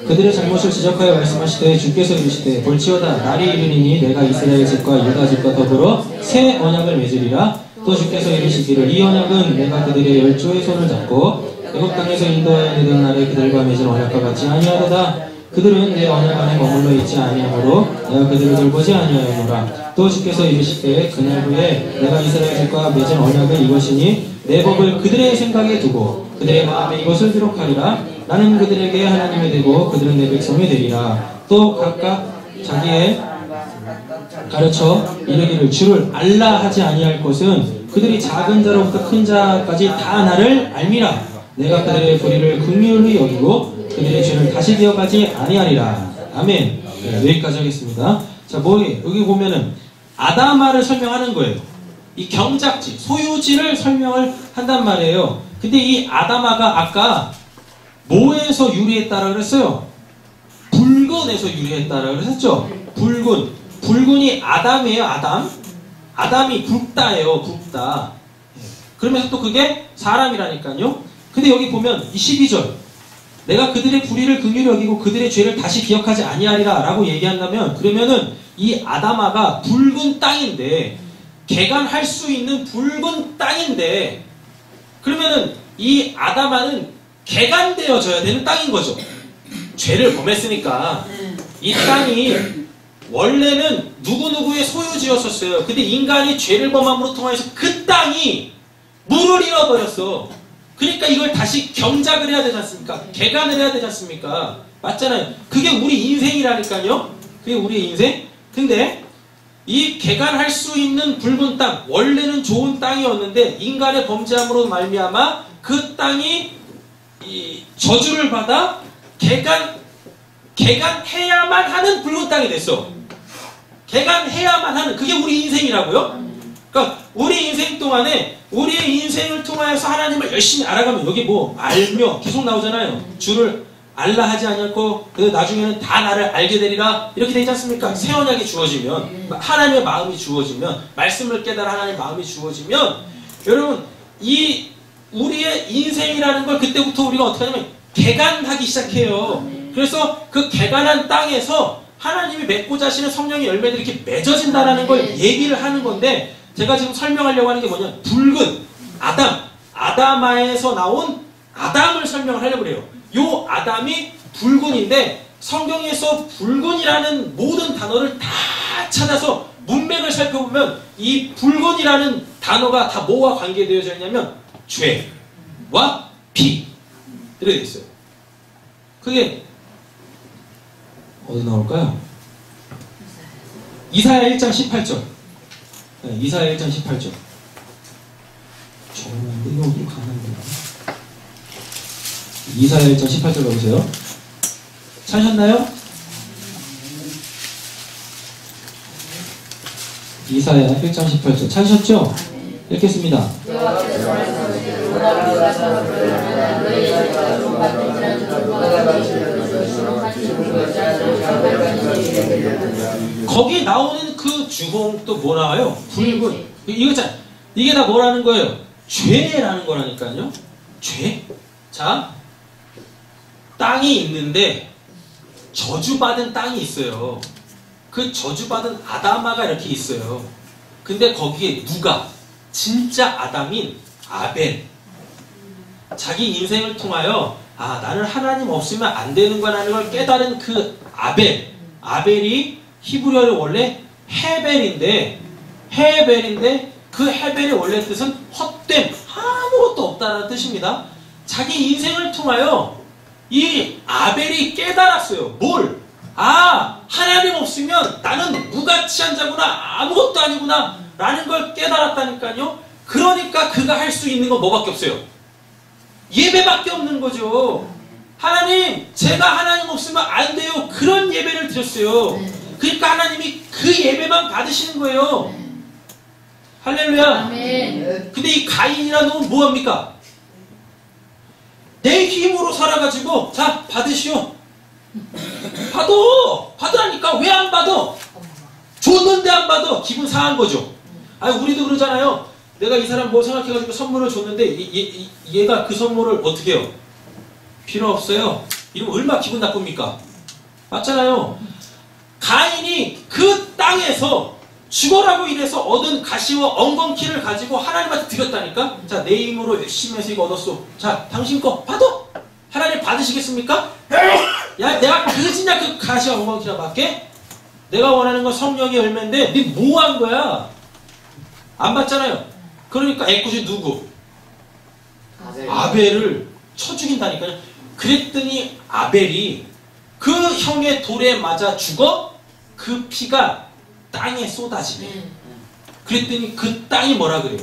S1: 그들의 잘못을 지적하여 말씀하시되 주께서 이르시되 볼지어다 날이 이르리니 내가 이스라엘 집과 유다 집과 더불어 새 언약을 맺으리라. 또 주께서 이르시기를 이 언약은 내가 그들의 열조의 손을 잡고 애굽 땅에서 인도하여 내던 날에 그들과 맺은 언약과 같이 아니하도다. 그들은 내 언약 안에 머물러 있지 아니하므로 내가 그들을 돌보지 아니하였노라. 또 주께서 이르시되 그날 후에 내가 이스라엘 집과 맺은 언약은 이것이니 내 법을 그들의 생각에 두고 그들의 마음에 이것을 기록하리라. 나는 그들에게 하나님이 되고 그들은 내 백성이 되리라. 또 각각 자기의 가르쳐 이르기를 주를 알라 하지 아니할 것은 그들이 작은 자로부터 큰 자까지 다 나를 알미라. 내가 그들의 불의를 긍휼히 여기고 그들의 죄를 다시 기억하지 아니하리라. 아멘. 네, 여기까지 하겠습니다. 자, 여기 보면은 아담아를 설명하는 거예요. 이 경작지, 소유지를 설명을 한단 말이에요. 근데 이 아담아가 아까 뭐에서 유래했다라 그랬어요? 붉은에서 유래했다라 그랬었죠? 붉은. 붉은이 아담이에요, 아담. 아담이 붉다예요, 붉다. 그러면서 또 그게 사람이라니까요. 근데 여기 보면 이 12절. 내가 그들의 불의를 긍휼히 여기고 그들의 죄를 다시 기억하지 아니하리라 라고 얘기한다면, 그러면은 이 아담아가 붉은 땅인데, 개간할 수 있는 붉은 땅인데, 그러면은 이 아담아는 개간되어져야 되는 땅인 거죠. 죄를 범했으니까. 이 땅이 원래는 누구누구의 소유지였었어요. 근데 인간이 죄를 범함으로 통해서 그 땅이 물을 잃어버렸어. 그러니까 이걸 다시 경작을 해야 되지 않습니까? 개간을 해야 되지 않습니까? 맞잖아요. 그게 우리 인생이라니까요. 그게 우리의 인생. 근데 이 개간할 수 있는 붉은 땅, 원래는 좋은 땅이었는데 인간의 범죄함으로 말미암아 그 땅이 이 저주를 받아 개간해야만 하는 붉은 땅이 됐어. 개간해야만 하는, 그게 우리 인생이라고요. 그러니까 우리 인생 동안에 우리의 인생을 통하여서 하나님을 열심히 알아가면, 여기 뭐 알며 계속 나오잖아요. 주를 알라 하지 않았고 나중에는 다 나를 알게 되리라, 이렇게 되지 않습니까? 새 언약이 주어지면, 하나님의 마음이 주어지면, 말씀을 깨달아 하나님의 마음이 주어지면, 여러분 이 우리의 인생이라는 걸 그때부터 우리가 어떻게 하냐면 개간하기 시작해요. 그래서 그 개간한 땅에서 하나님이 맺고자 하시는 성령의 열매들이 이렇게 맺어진다라는 걸 얘기를 하는 건데, 제가 지금 설명하려고 하는 게 뭐냐, 붉은 아담아에서 나온 아담을 설명을 하려고 그래요. 요 아담이 붉은인데, 성경에서 붉은이라는 모든 단어를 다 찾아서 문맥을 살펴보면 이 붉은이라는 단어가 다 뭐와 관계되어져 있냐면 죄와 피 이렇게 있어요. 그게 어디 나올까요? 이사야 1장 18절. 네, 이사야 1장 18절. 정말 이거 어디로 가는 거야? 이사야 1장 18절 가보세요. 찾으셨나요? 이사야 1장 18절 찾으셨죠? 읽겠습니다. 거기 나오는 그 주홍 또 뭐 나와요? 붉은. 이게 다 뭐라는 거예요? 죄라는 거라니까요. 죄. 자, 땅이 있는데 저주받은 땅이 있어요. 그 저주받은 아담아가 이렇게 있어요. 근데 거기에 누가? 진짜 아담인 아벨. 자기 인생을 통하여 나는 하나님 없으면 안 되는 거라는 걸 깨달은 그 아벨이 히브리어로 원래 헤벨인데 그 헤벨의 원래 뜻은 헛됨, 아무것도 없다는 뜻입니다. 자기 인생을 통하여 이 아벨이 깨달았어요. 뭘? 아, 하나님 없으면 나는 무가치한 자구나, 아무것도 아니구나 라는 걸 깨달았다니까요. 그러니까 그가 할 수 있는 건 뭐밖에 없어요? 예배밖에 없는 거죠. 하나님, 제가 하나님 없으면 안 돼요. 그런 예배를 드렸어요. 그러니까 하나님이 그 예배만 받으시는 거예요. 할렐루야.
S2: 아멘.
S1: 근데 이 가인이라는 놈은 뭐합니까? 내 힘으로 살아가지고 자 받으시오. 받으라니까. 왜 안 받아? 줬는데 안 받아. 기분 상한 거죠. 아니, 우리도 그러잖아요. 내가 이 사람 뭐 생각해가지고 선물을 줬는데 얘가 그 선물을 어떻게 해요? 필요 없어요. 이러면 얼마나 기분 나쁩니까? 맞잖아요. 가인이 그 땅에서 죽어라고 이래서 얻은 가시와 엉겅퀴를 가지고 하나님한테 드렸다니까. 자, 내 힘으로 열심히 해서 이거 얻었어. 자, 당신 거 받아. 하나님 받으시겠습니까? 야, 내가 그지냐 그 가시와 엉겅퀴나 받게? 내가 원하는 건 성령의 열매인데 네 뭐 한 거야? 안 받잖아요. 그러니까 애꿎이 누구? 아벨을 쳐 죽인다니까요. 그랬더니 아벨이 그 형의 돌에 맞아 죽어 그 피가 땅에 쏟아지네. 그랬더니 그 땅이 뭐라 그래요?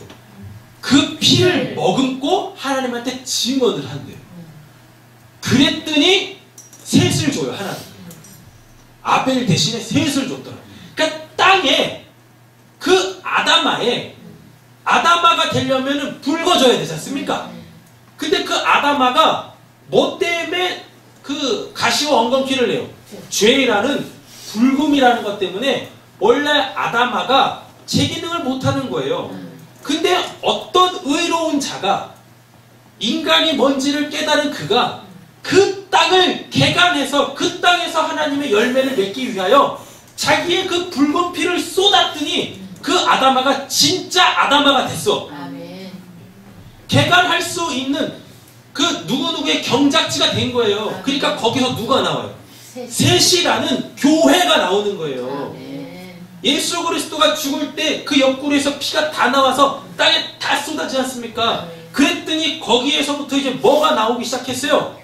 S1: 그 피를 머금고 하나님한테 증언을 한대요. 그랬더니 셋을 줘요, 하나님. 아벨 대신에 셋을 줬더라. 그러니까 땅에 그 아다마가 되려면 붉어져야 되지 않습니까? 근데 그 아다마가 뭐 때문에 그 가시와 엉겅퀴를 내요? 죄라는 붉음이라는 것 때문에 원래 아다마가 제 기능을 못하는 거예요. 근데 어떤 의로운 자가 인간이 뭔지를 깨달은 그가 그 땅을 개간해서 그 땅에서 하나님의 열매를 맺기 위하여 자기의 그 붉은 피를 쏟았더니 그 아다마가 진짜 아다마가 됐어.
S2: 아멘.
S1: 개간할 수 있는 그 누구누구의 경작지가 된 거예요. 그러니까 거기서 누가 나와요? 셋이라는 교회가 나오는 거예요.
S2: 아멘.
S1: 예수 그리스도가 죽을 때 그 옆구리에서 피가 다 나와서 땅에 다 쏟아지지 않습니까? 그랬더니 거기에서부터 이제 뭐가 나오기 시작했어요?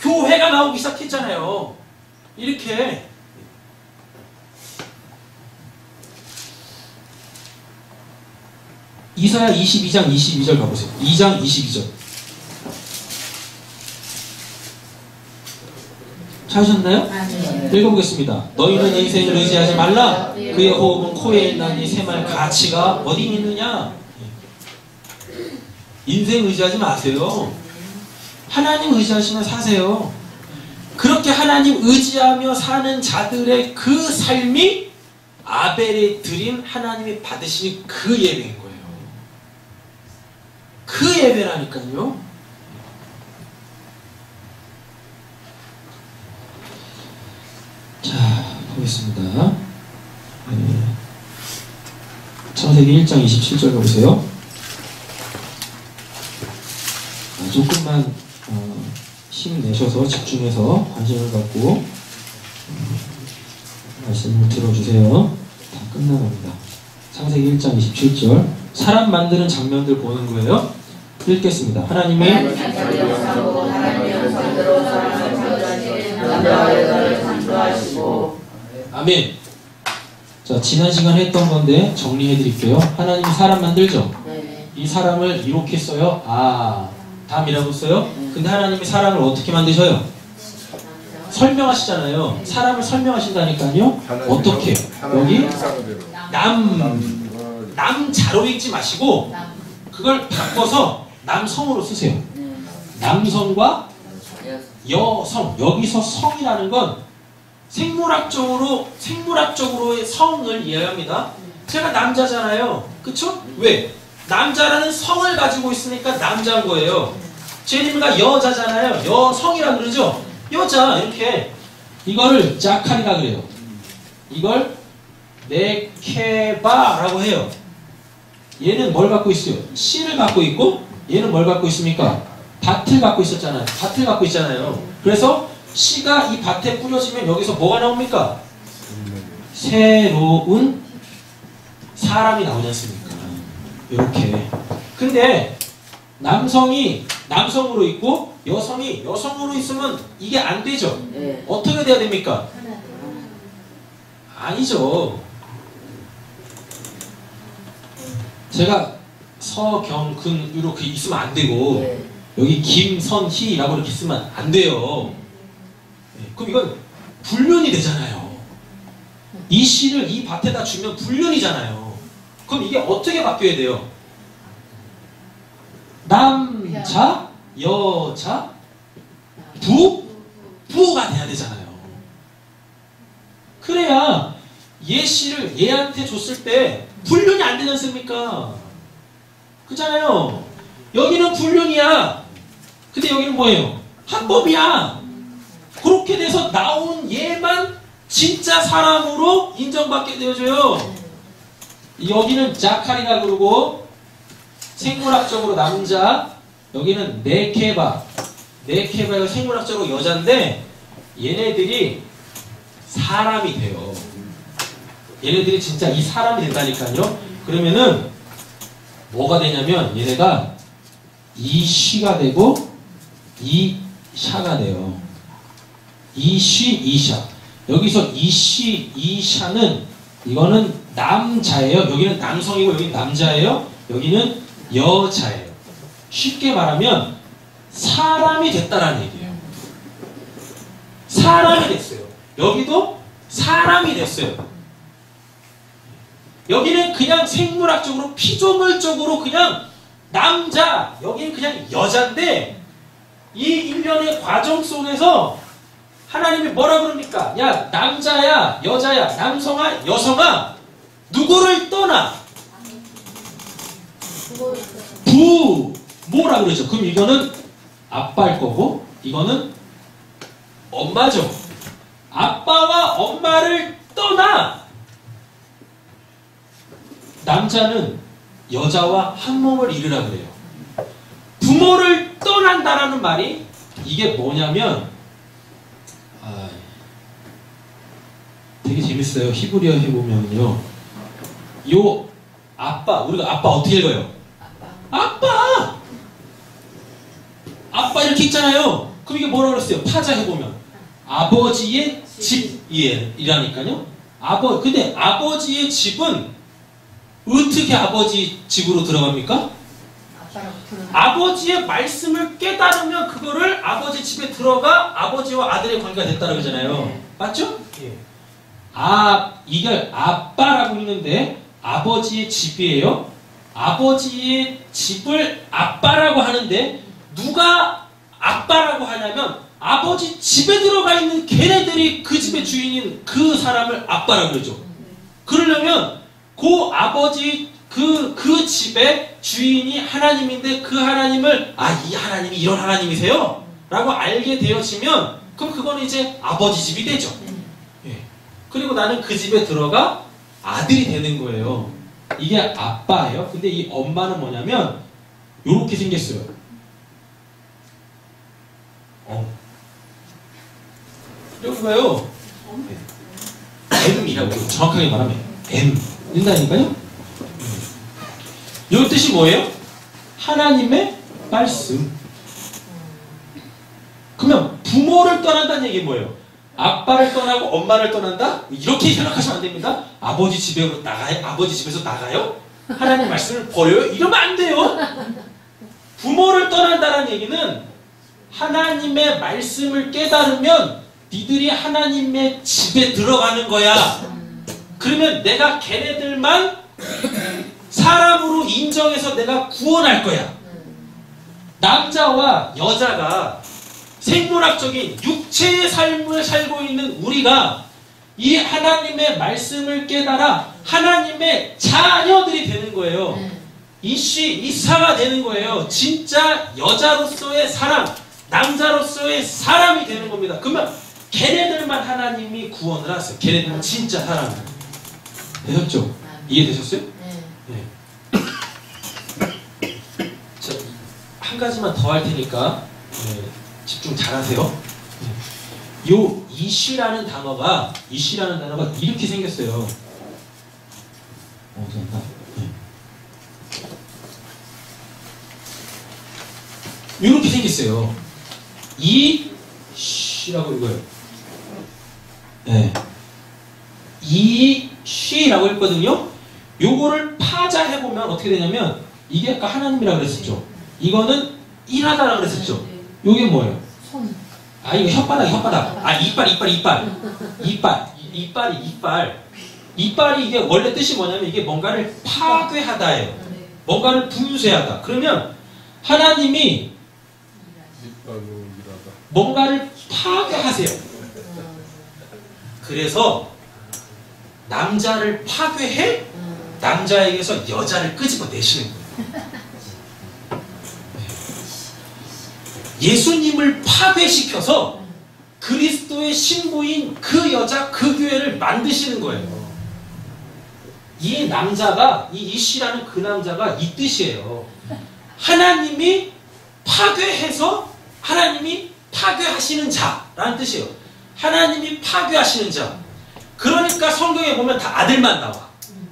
S1: 교회가 나오기 시작했잖아요. 이렇게 이사야 22장 22절 가보세요. 2장 22절. 찾으셨나요?
S2: 아멘.
S1: 읽어보겠습니다. 너희는 인생을 의지하지 말라. 그의 호흡은 코에 있나니 새말 가치가 어디 있느냐? 인생 의지하지 마세요. 하나님 의지하시면 사세요. 그렇게 하나님 의지하며 사는 자들의 그 삶이 아벨이 드린 하나님이 받으신 그 예배인 거예요. 그 예배라니까요. 자, 보겠습니다. 창세기 1장 27절 가보세요. 조금만 힘내셔서 집중해서 관심을 갖고 말씀을 들어주세요. 다 끝나갑니다. 창세기 1장 27절. 사람 만드는 장면들 보는 거예요. 읽겠습니다. 하나님의 아멘. 자, 지난 시간에 했던 건데 정리해 드릴게요. 하나님이 사람 만들죠? 이 사람을 이렇게 써요. 담이라고 써요. 근데 하나님이 사람을 어떻게 만드셔요? 설명하시잖아요. 사람을 설명하신다니까요. 어떻게? 여기 남자로 읽지 마시고 그걸 바꿔서 남성으로 쓰세요. 남성과 여성. 여기서 성이라는 건 생물학적으로의 성을 이해합니다. 제가 남자잖아요. 그쵸? 왜? 남자라는 성을 가지고 있으니까 남자인 거예요. 제니가 여자잖아요. 여성이라 그러죠? 여자. 이렇게. 이거를 자칼이라 그래요. 이걸 네케바라고 해요. 얘는 뭘 갖고 있어요? 씨를 갖고 있고 얘는 뭘 갖고 있습니까? 밭을 갖고 있었잖아요. 밭을 갖고 있잖아요. 그래서 씨가 이 밭에 뿌려지면 여기서 뭐가 나옵니까? 새로운 사람이 나오지 않습니까? 이렇게. 근데 남성이 남성으로 있고 여성이 여성으로 있으면 이게 안 되죠?
S2: 네.
S1: 어떻게 돼야 됩니까? 아니죠. 제가 서경근 이렇게 있으면 안 되고
S2: 네.
S1: 여기 김선희라고 이렇게 쓰면 안 돼요. 네, 그럼 이건 불륜이 되잖아요. 이 씨를 이 밭에다 주면 불륜이잖아요. 그럼 이게 어떻게 바뀌어야 돼요? 남자, 여자, 부가 돼야 되잖아요. 그래야 얘 씨를 얘한테 줬을 때 불륜이 안 되지 않습니까? 그잖아요. 여기는 불륜이야. 근데 여기는 뭐예요? 합법이야. 그렇게 돼서 나온 얘만 진짜 사람으로 인정받게 되어줘요. 여기는 자카리라 그러고 생물학적으로 남자, 여기는 네케바가 생물학적으로 여자인데 얘네들이 사람이 돼요. 얘네들이 진짜 이 사람이 된다니까요. 그러면은 뭐가 되냐면 얘네가 이시가 되고 이샤가 돼요. 이시, 이샤. 여기서 이시, 이샤는 이거는 남자예요. 여기는 남성이고 여기는 남자예요. 여기는 여자예요. 쉽게 말하면 사람이 됐다라는 얘기예요. 사람이 됐어요. 여기도 사람이 됐어요. 여기는 그냥 생물학적으로 피조물적으로 그냥 남자, 여기는 그냥 여자인데 이 일련의 과정 속에서 하나님이 뭐라 그럽니까? 야, 남자야, 여자야, 남성아, 여성아, 누구를 떠나? 부모라 그러죠. 그럼 이거는 아빠일 거고 이거는 엄마죠. 아빠와 엄마를 떠나 남자는 여자와 한 몸을 이루라 그래요. 부모를 떠난다라는 말이 이게 뭐냐면 되게 재밌어요. 히브리어 해보면요. 요 아빠, 우리가 아빠 어떻게 읽어요? 아빠! 아빠 이렇게 있잖아요. 그럼 이게 뭐라고 그랬어요? 타자 해보면 아버지의 집이라니까요. 근데 아버지의 집은 어떻게 아버지 집으로 들어갑니까? 아버지의 말씀을 깨달으면 그거를 아버지 집에 들어가 아버지와 아들의 관계가 됐다는 거잖아요. 맞죠? 예. 이게 아빠라고 있는데 아버지의 집이에요. 아버지의 집을 아빠라고 하는데 누가 아빠라고 하냐면 아버지 집에 들어가 있는 걔네들이 그 집의 주인인 그 사람을 아빠라고 그러죠. 그러려면 그 아버지 그 집의 주인이 하나님인데 그 하나님을 이 하나님이 이런 하나님이세요? 라고 알게 되어지면 그럼 그거는 이제 아버지 집이 되죠. 예. 그리고 나는 그 집에 들어가 아들이 되는 거예요. 이게 아빠예요. 근데 이 엄마는 뭐냐면 요렇게 생겼어요. 이거요. M이라고 정확하게 말하면 M 된다니까요. 요 뜻이 뭐예요? 하나님의 말씀. 그러면 부모를 떠난다는 얘기 뭐예요? 아빠를 떠나고 엄마를 떠난다? 이렇게 생각하시면 안 됩니다. 아버지 집에서 나가요? 하나님 말씀을 버려요? 이러면 안 돼요. 부모를 떠난다는 얘기는 하나님의 말씀을 깨달으면 니들이 하나님의 집에 들어가는 거야. 그러면 내가 걔네들만 사람으로 인정해서 내가 구원할 거야. 남자와 여자가 생물학적인 육체의 삶을 살고 있는 우리가 이 하나님의 말씀을 깨달아 하나님의 자녀들이 되는 거예요. 이사가 되는 거예요. 진짜 여자로서의 사람, 남자로서의 사람이 되는 겁니다. 그러면 걔네들만 하나님이 구원을 하세요. 걔네들은 진짜 사람. 되셨죠? 이해되셨어요? 네. 자, 한 가지만 더 할 테니까 집중 잘 하세요. 요 이시라는 단어가 이렇게 생겼어요. 어디였나? 이렇게 생겼어요. 이시라고 읽어요. 네. 이시라고 했거든요. 요거를 파자해보면 어떻게 되냐면, 이게 아까 하나님이라고 그랬었죠. 이거는 일하다라고 그랬었죠. 요게 뭐예요?
S2: 손.
S1: 아, 이거 혓바닥. 아, 이빨이 이게 원래 뜻이 뭐냐면, 이게 뭔가를 파괴하다예요. 뭔가를 분쇄하다. 그러면 하나님이 뭔가를 파괴하세요. 그래서 남자를 파괴해 남자에게서 여자를 끄집어 내시는 거예요. 예수님을 파괴시켜서 그리스도의 신부인 그 여자, 그 교회를 만드시는 거예요. 이 남자가, 이 이시라는 그 남자가 이 뜻이에요. 하나님이 파괴해서 하나님이 파괴하시는 자라는 뜻이에요. 하나님이 파괴하시는 자. 그러니까 성경에 보면 다 아들만 나와.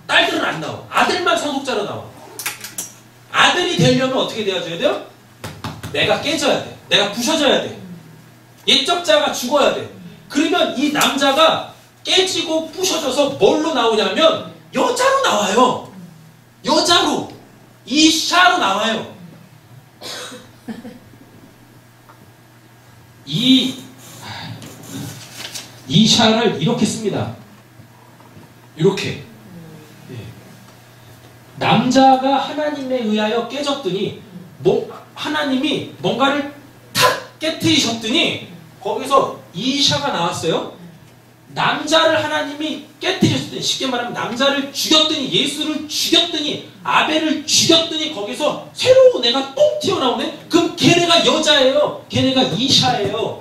S1: 딸들은 안 나와. 아들만 상속자로 나와. 아들이 되려면 어떻게 되어줘야 돼요? 내가 깨져야 돼. 내가 부셔져야 돼. 옛적 자가 죽어야 돼. 그러면 이 남자가 깨지고 부셔져서 뭘로 나오냐면 여자로 나와요. 여자로. 이샤로 나와요. 이샤를 이렇게 씁니다. 이렇게. 남자가 하나님에 의하여 깨졌더니 하나님이 뭔가를 탁 깨트리셨더니 거기서 이샤가 나왔어요. 남자를 하나님이 깨트리셨더니, 쉽게 말하면 남자를 죽였더니, 예수를 죽였더니, 아벨을 죽였더니 거기서 새로운 애가 똥 튀어나오네? 그럼 걔네가 여자예요. 걔네가 이샤예요.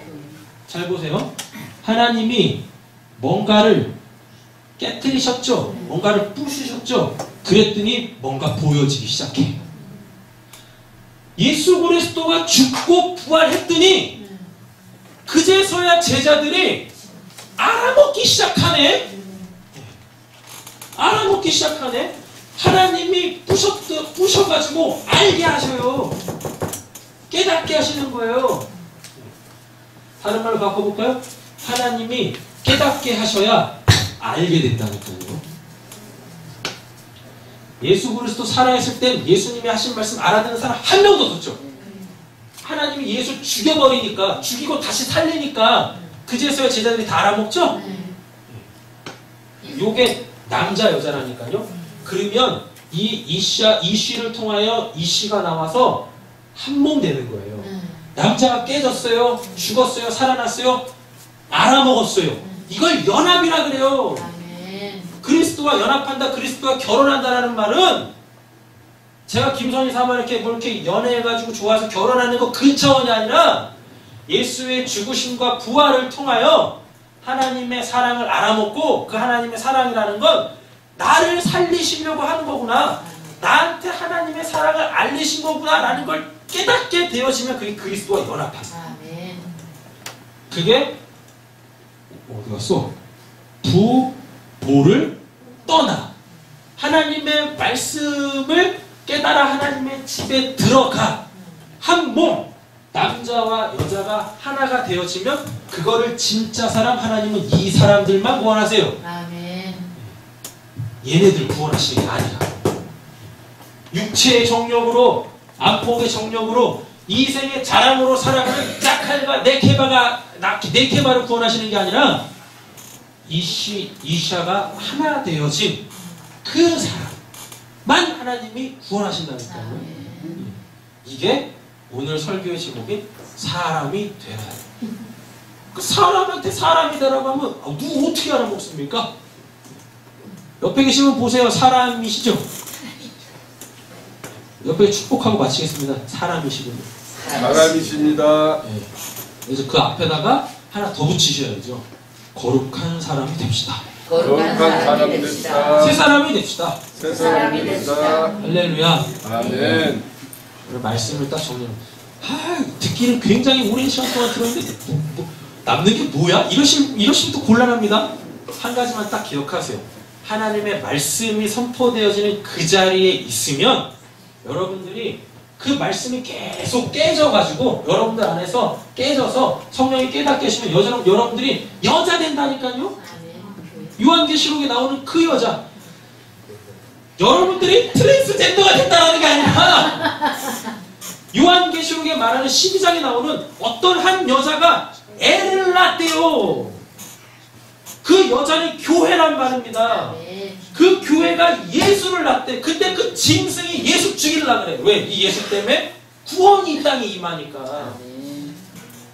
S1: 잘 보세요. 하나님이 뭔가를 깨트리셨죠. 뭔가를 부수셨죠. 그랬더니 뭔가 보여지기 시작해. 예수 그리스도가 죽고 부활했더니 그제서야 제자들이 알아먹기 시작하네. 알아먹기 시작하네. 하나님이 부셔가지고 알게 하셔요. 깨닫게 하시는 거예요. 다른 말로 바꿔볼까요? 하나님이 깨닫게 하셔야 알게 된다니까요. 예수 그리스도 살아있을 땐 예수님이 하신 말씀 알아듣는 사람 한 명도 없었죠. 하나님이 예수 죽여버리니까, 죽이고 다시 살리니까 그제서야 제자들이 다 알아먹죠? 요게 남자 여자라니까요. 그러면 이시를 통하여 이시가 나와서 한 몸 되는 거예요. 남자가 깨졌어요. 죽었어요. 살아났어요. 알아먹었어요. 이걸 연합이라 그래요. 그리스도와 연합한다, 그리스도와 결혼한다라는 말은, 제가 김선희 사마 이렇게 연애해가지고 좋아서 결혼하는 거 그 차원이 아니라 예수의 죽으심과 부활을 통하여 하나님의 사랑을 알아먹고, 그 하나님의 사랑이라는 건 나를 살리시려고 하는 거구나, 나한테 하나님의 사랑을 알리신 거구나 라는 걸 깨닫게 되어지면 그게 그리스도와 연합한다. 그게 어디 갔어? 부보를 떠나 하나님의 말씀을 깨달아 하나님의 집에 들어가 한 몸, 남자와 여자가 하나가 되어지면 그거를 진짜 사람, 하나님은 이 사람들만 구원하세요.
S2: 아멘.
S1: 얘네들 구원하시는 게 아니라 육체의 정욕으로, 안목의 정욕으로, 이생의 자랑으로 살아가는 짝할과 네케바를 구원하시는 게 아니라 이샤가 하나 되어진 그 사람만 하나님이 구원하신다니까요. 이게 오늘 설교의 제목인 사람이 되라. 그 사람한테 사람이 되라고 하면 누구 어떻게 알아먹습니까? 옆에 계시면 보세요. 사람이시죠? 옆에 축복하고 마치겠습니다. 사람이시군요.
S3: 사람이십니다.
S1: 네. 그래서 그 앞에다가 하나 더 붙이셔야죠. 거룩한 사람이 됩시다.
S3: 거룩한 사람이 됩시다.
S1: 새 사람이 됩시다.
S3: 새 사람이 됩시다.
S1: 할렐루야.
S3: 아멘.
S1: 말씀을 딱 정리합니다. 듣기는 굉장히 오랜 시간 동안 들었는데 남는 게 뭐야? 이러시면 또 곤란합니다. 한 가지만 딱 기억하세요. 하나님의 말씀이 선포되어지는 그 자리에 있으면 여러분들이 그 말씀이 계속 깨져가지고 여러분들 안에서 깨져서 성령이 깨닫게 하시면 여러분들이 여자 된다니까요. 요한계시록에 나오는 그 여자, 여러분들이 트랜스젠더가 된다는 게 아니라 요한계시록에 말하는 12장에 나오는 어떤 한 여자가 애를 낳대요. 그 여자는 교회란 말입니다. 그 교회가 예수를 낳대. 근데 그 짐승이 예수 죽이려고 그래. 왜? 이 예수 때문에 구원이 이 땅에 임하니까.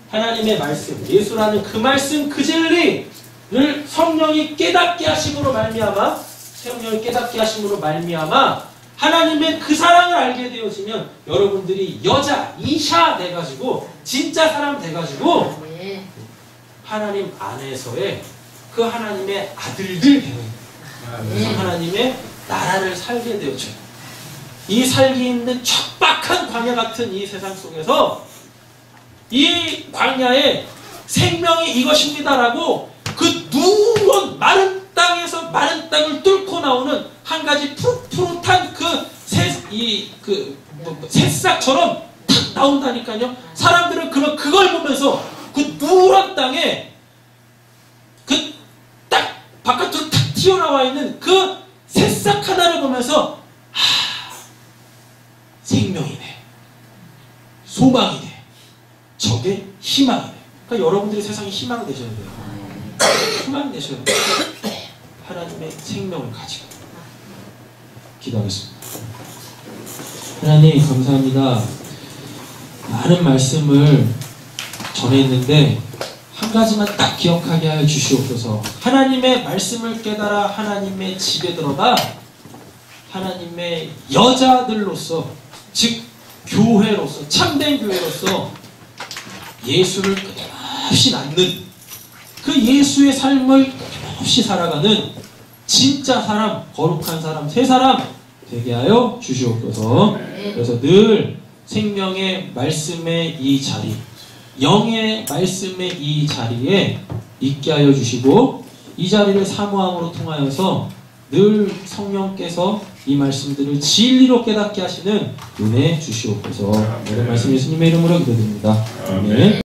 S1: 하나님의 말씀, 예수라는 그 말씀, 그 진리를 성령이 깨닫게 하심으로 말미암아, 성령이 깨닫게 하심으로 말미암아 하나님의 그 사랑을 알게 되어지면 여러분들이 여자, 이샤 돼가지고 진짜 사람 돼가지고 하나님 안에서의 그 하나님의 아들들 되는 그래서 하나님의 나라를 살게 되어져요. 이 살기 힘든 척박한 광야 같은 이 세상 속에서 이 광야에 생명이 이것입니다라고 그 누런 마른 땅에서 마른 땅을 뚫고 나오는 한 가지 푸릇푸릇한 새싹처럼 탁 나온다니까요. 사람들은 그러면 그걸 보면서 그 누런 땅에 그 딱 바깥으로 탁 튀어나와 있는 그 새싹 하나를 보면서 생명이네, 소망이네, 저게 희망이네. 그러니까 여러분들이 세상에 희망 되셔야 돼요. 희망 되셔야 돼요. 하나님의 생명을 가지고. 기도하겠습니다. 하나님 감사합니다. 많은 말씀을 전했는데 한 가지만 딱 기억하게 하여 주시옵소서. 하나님의 말씀을 깨달아 하나님의 집에 들어가 하나님의 여자들로서, 즉 교회로서, 참된 교회로서 예수를 끊임없이 낳는 그 예수의 삶을 끊임없이 살아가는 진짜 사람, 거룩한 사람, 새 사람 되게 하여 주시옵소서. 그래서 늘 생명의 말씀의 이 자리, 영의 말씀의 이 자리에 있게 하여 주시고 이 자리를 사모함으로 통하여서 늘 성령께서 이 말씀들을 진리로 깨닫게 하시는 은혜 주시옵소서. 모든 말씀 예수님의 이름으로 기도드립니다. 아멘.